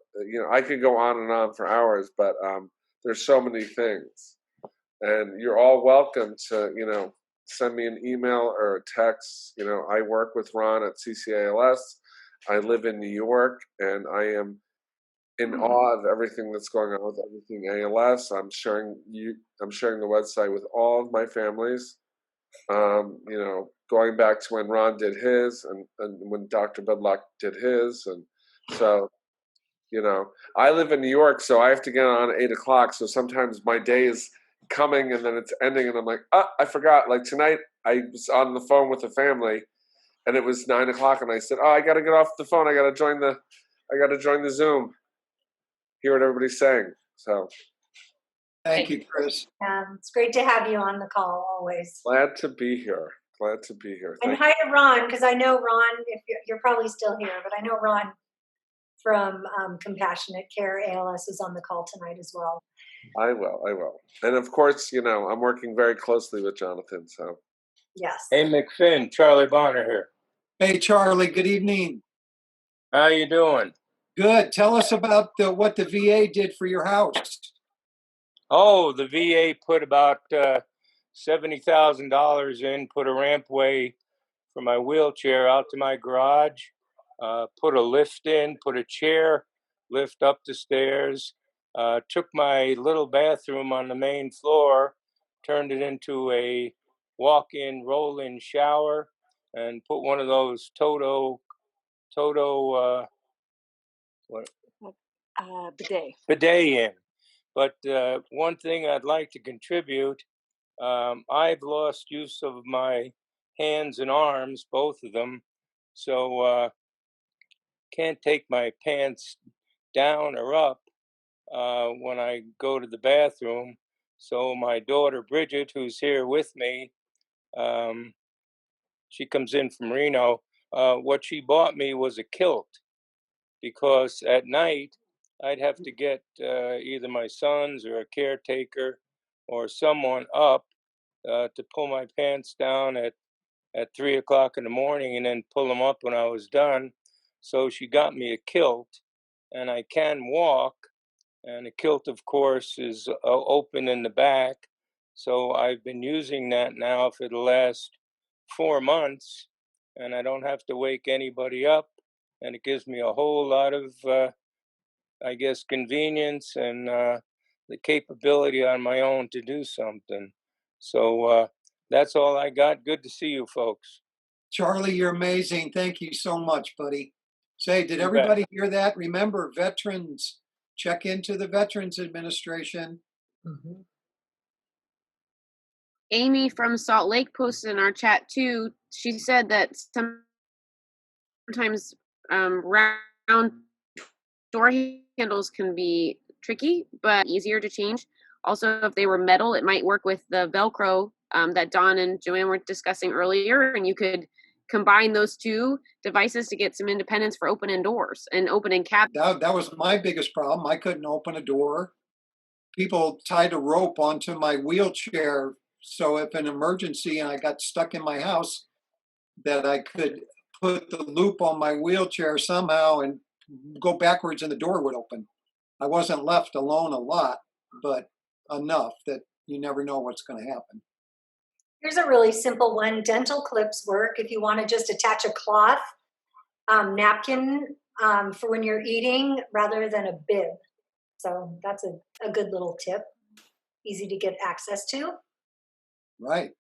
I could go on for hours, but there's so many things. And you're all welcome to, send me an email or a text. I work with Ron at CCALS. I live in New York, and I am in awe of everything that's going on with everything ALS. I'm sharing the website with all of my families. Going back to when Ron did his, and when Dr. Budlock did his, and so I live in New York, so I have to get on at 8:00. So sometimes my day is coming and then it's ending, and I'm like, I forgot. Like tonight, I was on the phone with a family, and it was 9:00, and I said, I got to get off the phone. I got to join the Zoom. Hear what everybody's saying. So, thank you, Chris. It's great to have you on the call always. Glad to be here. And hi to Ron, because I know Ron. If you're probably still here, but I know Ron from Compassionate Care ALS is on the call tonight as well. I will. And of course, I'm working very closely with Jonathan, so. Yes. Hey, McFinn, Charlie Bonner here. Hey, Charlie, good evening. How you doing? Good. Tell us about what the VA did for your house. Oh, the VA put about $70,000 in, put a rampway for my wheelchair out to my garage, put a lift in, put a chair lift up the stairs, took my little bathroom on the main floor, turned it into a walk-in, roll-in shower, and put one of those Toto bidet in. But one thing I'd like to contribute, I've lost use of my hands and arms, both of them, so can't take my pants down or up when I go to the bathroom. So my daughter Bridget, who's here with me, she comes in from Reno. What she bought me was a kilt, because at night I'd have to get either my sons or a caretaker or someone up to pull my pants down at 3:00 in the morning and then pull them up when I was done. So she got me a kilt, and I can walk, and the kilt, of course, is open in the back. So I've been using that now for the last 4 months, and I don't have to wake anybody up, and it gives me a whole lot of, convenience and the capability on my own to do something. So that's all I got. Good to see you folks. Charlie, you're amazing. Thank you so much, buddy. Say, did everybody hear that? Remember, veterans, check into the Veterans Administration. Mm-hmm. Amy from Salt Lake posted in our chat too. She said that some sometimes round door handles can be tricky, but easier to change. Also, if they were metal, it might work with the Velcro that Dawn and Joanne were discussing earlier, and you could combine those two devices to get some independence for opening doors and opening cabinets. That was my biggest problem. I couldn't open a door. People tied a rope onto my wheelchair, so if an emergency and I got stuck in my house, that I could put the loop on my wheelchair somehow and go backwards and the door would open. I wasn't left alone a lot, but enough that you never know what's going to happen. Here's a really simple one. Dental clips work if you want to just attach a cloth napkin for when you're eating rather than a bib. So that's a good little tip, easy to get access to. Right.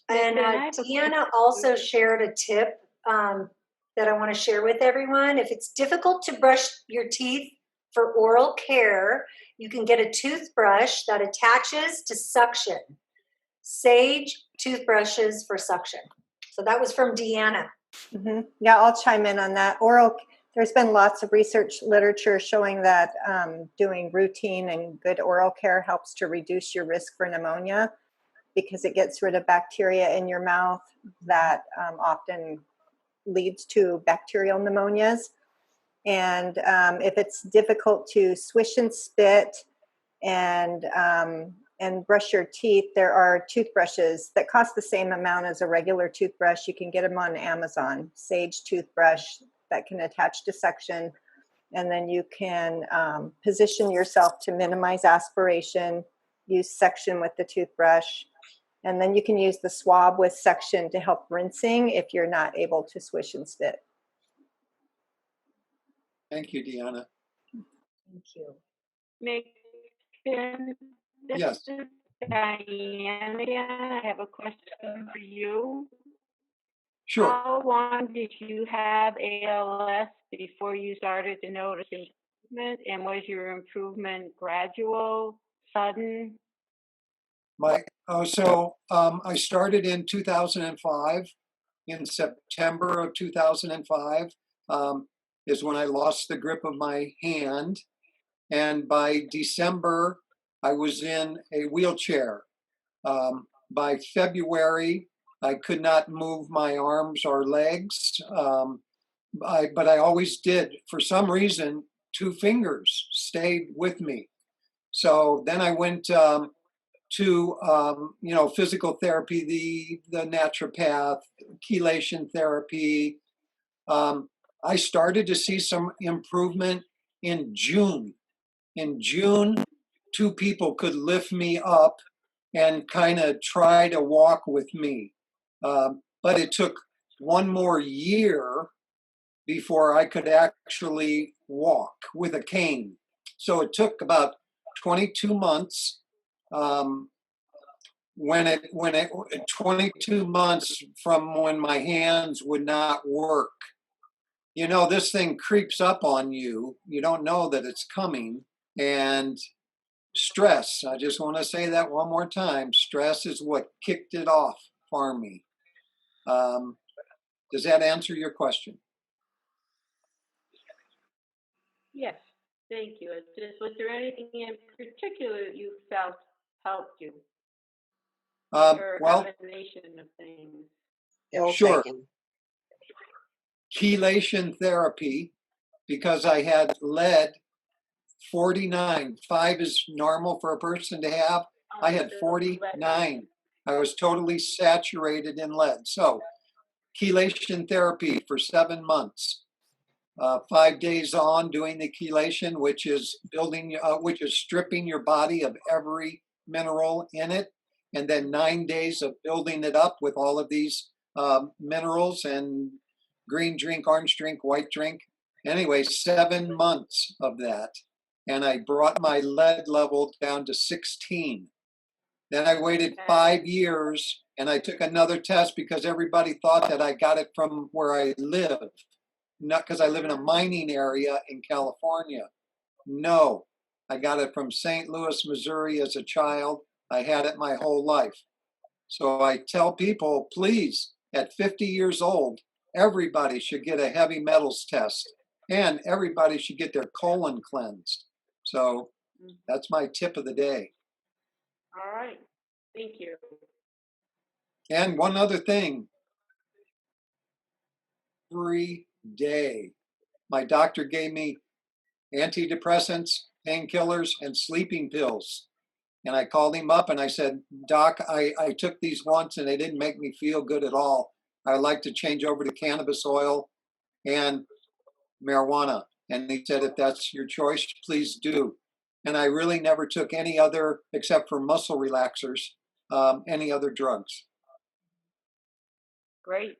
And Deanna also shared a tip that I want to share with everyone. If it's difficult to brush your teeth for oral care, you can get a toothbrush that attaches to suction. Sage toothbrushes for suction. So that was from Deanna. Mm-hmm. Yeah, I'll chime in on that. There's been lots of research literature showing that doing routine and good oral care helps to reduce your risk for pneumonia because it gets rid of bacteria in your mouth that often leads to bacterial pneumonias. And if it's difficult to swish and spit and brush your teeth, there are toothbrushes that cost the same amount as a regular toothbrush. You can get them on Amazon, Sage toothbrush that can attach to suction. And then you can position yourself to minimize aspiration, use suction with the toothbrush. And then you can use the swab with suction to help rinsing if you're not able to swish and spit. Thank you, Deanna. Thank you. Yes. This is Diana. I have a question for you. Sure. How long did you have ALS before you started to notice improvement? And was your improvement gradual, sudden? I started in 2005. In September of 2005 is when I lost the grip of my hand. And by December, I was in a wheelchair. By February, I could not move my arms or legs, but I always did. For some reason, 2 fingers stayed with me. So then I went to physical therapy, the naturopath, chelation therapy. I started to see some improvement in June. In June, 2 people could lift me up and kind of try to walk with me. But it took 1 more year before I could actually walk with a cane. So it took about 22 months. 22 months from when my hands would not work. You know, this thing creeps up on you. You don't know that it's coming. And stress, I just want to say that one more time. Stress is what kicked it off for me. Does that answer your question? Yes, thank you. Was there anything in particular that you felt helped you? Or a combination of things? Sure. Chelation therapy, because I had lead 49. 5 is normal for a person to have. I had 49. I was totally saturated in lead. So chelation therapy for 7 months. 5 days on doing the chelation, which is stripping your body of every mineral in it, and then 9 days of building it up with all of these minerals and green drink, orange drink, white drink. Anyway, 7 months of that. And I brought my lead level down to 16. Then I waited 5 years and I took another test because everybody thought that I got it from where I live. Not because I live in a mining area in California. No, I got it from St. Louis, Missouri as a child. I had it my whole life. So I tell people, please, at 50 years old, everybody should get a heavy metals test and everybody should get their colon cleansed. So that's my tip of the day. All right. Thank you. And one other thing, every day, my doctor gave me antidepressants, painkillers, and sleeping pills. And I called him up and I said, Doc, I took these once and they didn't make me feel good at all. I'd like to change over to cannabis oil and marijuana. And he said, if that's your choice, please do. And I really never took any other, except for muscle relaxers, any other drugs. Great.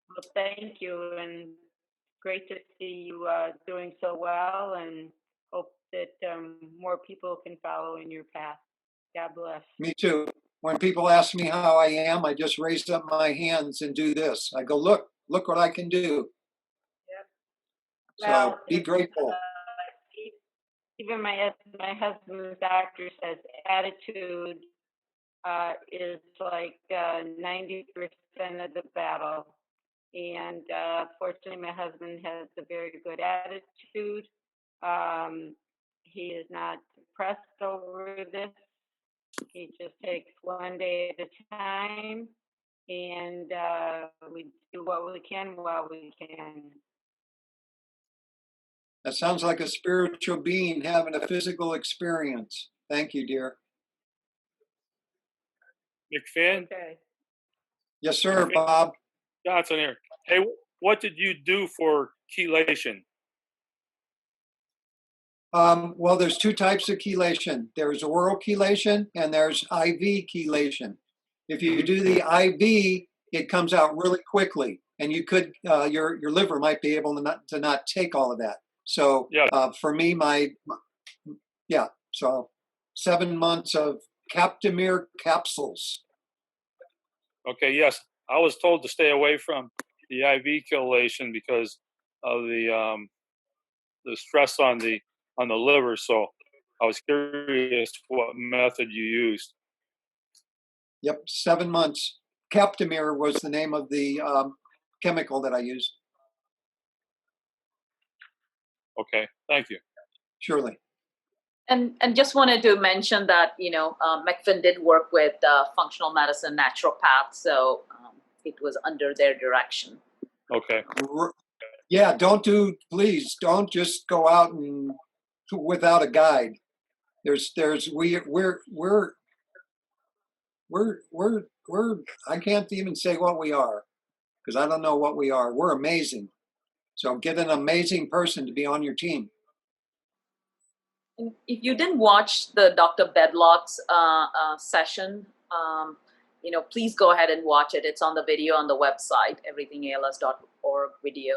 Well, thank you, and great to see you doing so well, and hope that more people can follow in your path. God bless. Me too. When people ask me how I am, I just raise up my hands and do this. I go, look what I can do. Yep. So Well, be grateful. Even my husband's doctor says attitude is like 90% of the battle. And fortunately, my husband has a very good attitude. He is not depressed over this. He just takes one day at a time, and we do what we can while we can. That sounds like a spiritual being having a physical experience. Thank you, dear. McFinn? Okay. Yes, sir, Bob. Johnson here. Hey, what did you do for chelation? Well, there's two types of chelation. There's oral chelation and there's IV chelation. If you do the IV, it comes out really quickly, and you could your liver might be able to not take all of that. So for me, so 7 months of Captamir capsules. Okay, yes. I was told to stay away from the IV chelation because of the stress on the liver. So I was curious what method you used. Yep, 7 months. Captamir was the name of the chemical that I used. Okay, thank you. Surely. And just wanted to mention that, McFinn did work with functional medicine naturopaths, so it was under their direction. Okay. Yeah, please don't just go out and without a guide. We're I can't even say what we are because I don't know what we are. We're amazing. So get an amazing person to be on your team. If you didn't watch the Dr. Bedlock's session, please go ahead and watch it. It's on the video on the website, everythingals.org video.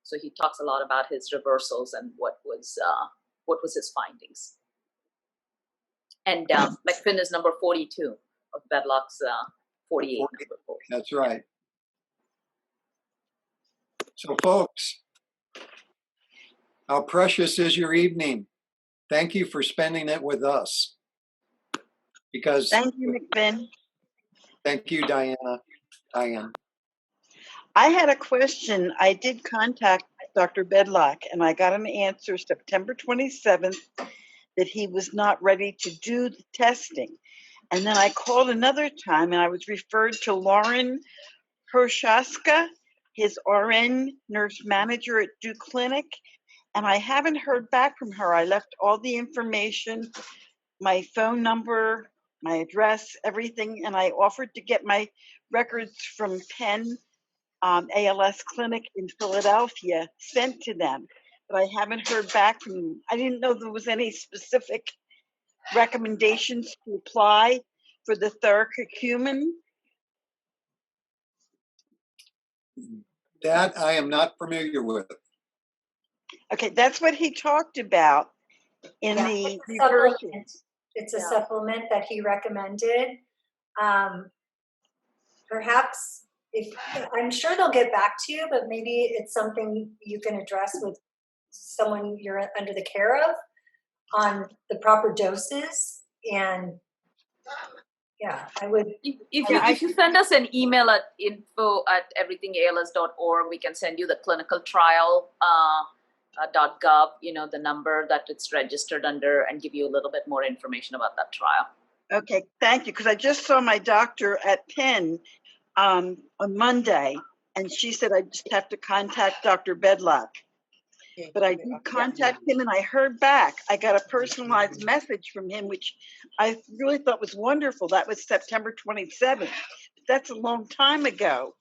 So he talks a lot about his reversals and what was his findings. And McFinn is number 42 of Bedlock's 48. Number That's right. So folks, how precious is your evening? Thank you for spending it with us. Because thank you, McFinn. Thank you, Diane. I had a question. I did contact Dr. Bedlock, and I got an answer September 27th that he was not ready to do the testing. And then I called another time, and I was referred to Lauren Hershaska, his RN nurse manager at Duke Clinic, and I haven't heard back from her. I left all the information, my phone number, my address, everything, and I offered to get my records from Penn ALS Clinic in Philadelphia sent to them, but I haven't heard back from them. I didn't know there was any specific recommendations to apply for the thurcumin. That I am not familiar with. Okay, that's what he talked about in the supplement. It's a supplement that he recommended. Perhaps I'm sure they'll get back to you, but maybe it's something you can address with someone you're under the care of on the proper doses and Yeah, I would. If you send us an email at info@everythingals.org, we can send you the clinical trial .gov, the number that it's registered under, and give you a little bit more information about that trial. Okay, thank you. Because I just saw my doctor at Penn on Monday, and she said I just have to contact Dr. Bedlock. But I did contact him, and I heard back. I got a personalized message from him, which I really thought was wonderful. That was September 27th. That's a long time ago.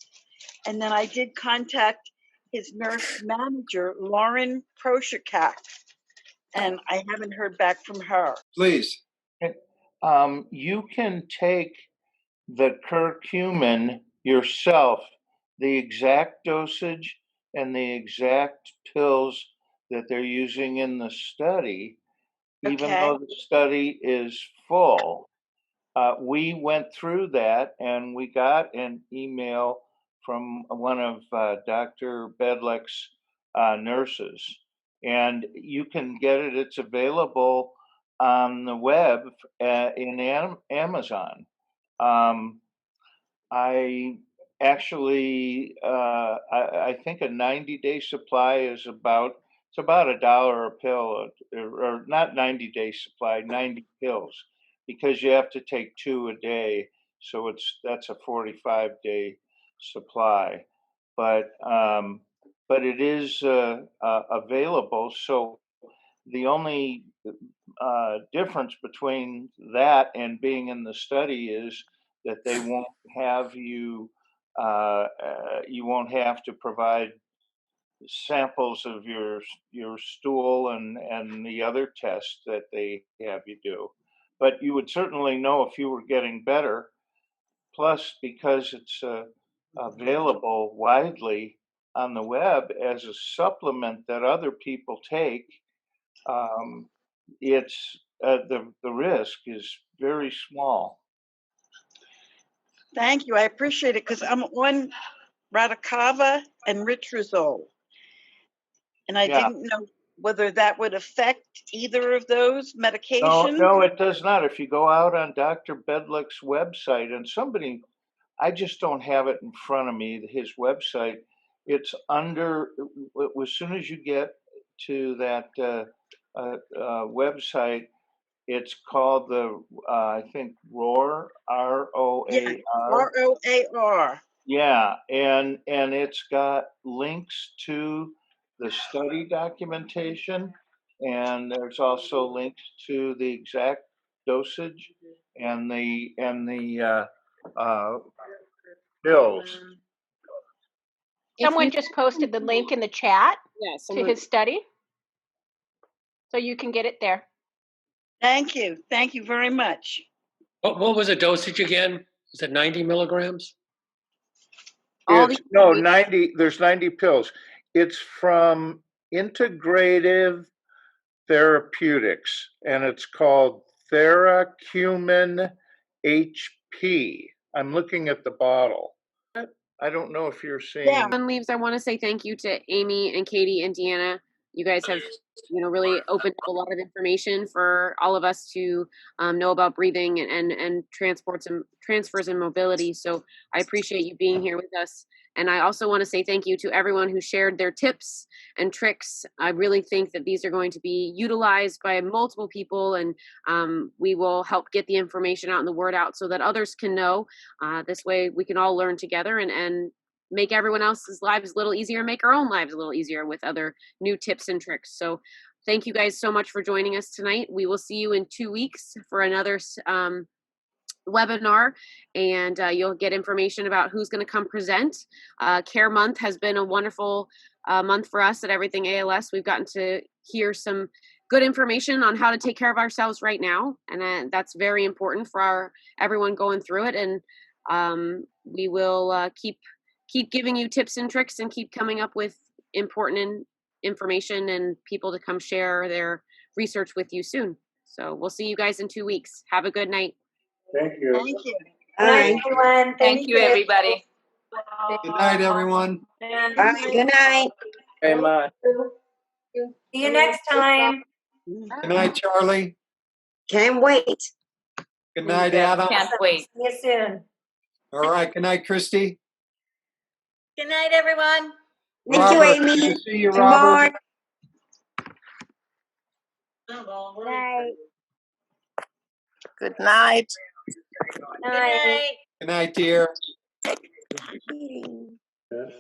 And then I did contact his nurse manager, Lauren Proshikak, and I haven't heard back from her. Please. You can take the curcumin yourself, the exact dosage and the exact pills that they're using in the study, even though the study is full. We went through that and we got an email from one of Dr. Bedlock's nurses, and you can get it. It's available on the web in Amazon. I actually, I think a 90-day supply is about $1 a pill, or not 90-day supply, 90 pills, because you have to take 2 a day. So that's a 45-day supply, but it is available. So the only difference between that and being in the study is that they won't have you, you won't have to provide samples of your stool and the other tests that they have you do. But you would certainly know if you were getting better. Plus, because it's available widely on the web as a supplement that other people take, it's the risk is very small. Thank you. I appreciate it because I'm on Radicava and Ritrazole. And I didn't know whether that would affect either of those medications. No, it does not. If you go out on Dr. Bedlock's website, and somebody, I just don't have it in front of me, his website, it's under, as soon as you get to that website, it's called the, I think, ROAR, R-O-A-R. R-O-A-R. Yeah, and it's got links to the study documentation, and there's also links to the exact dosage and the bills. Someone just posted the link in the chat to his study, so you can get it there. Thank you. Thank you very much. What was the dosage again? Is it 90 milligrams? No, 90, there's 90 pills. It's from Integrative Therapeutics, and it's called Theracumin HP. I'm looking at the bottle. I don't know if you're seeing. Everyone leaves, I want to say thank you to Amy and Katey and Deanna. You guys have, really opened up a lot of information for all of us to know about breathing and transfers and mobility. So I appreciate you being here with us. And I also want to say thank you to everyone who shared their tips and tricks. I really think that these are going to be utilized by multiple people, and we will help get the information out and the word out so that others can know. This way we can all learn together and make everyone else's lives a little easier, make our own lives a little easier with other new tips and tricks. So thank you guys so much for joining us tonight. We will see you in 2 weeks for another webinar, and you'll get information about who's going to come present. Care Month has been a wonderful month for us at Everything ALS. We've gotten to hear some good information on how to take care of ourselves right now, and that's very important for everyone going through it. And we will keep giving you tips and tricks and keep coming up with important information and people to come share their research with you soon. So we'll see you guys in 2 weeks. Have a good night. Thank you. Thank you. Good night, everyone. Thank you, everybody. Good night, everyone. Good night. Very much. See you next time. Good night, Charlie. Can't wait. Good night, Yeah, Adam. can't wait. See you soon. All right. Good night, Christy. Good night, everyone. Thank you, Amy. Good to see you, Robert. Good night. Good night. Good night. Good night, dear. Eating. Yes.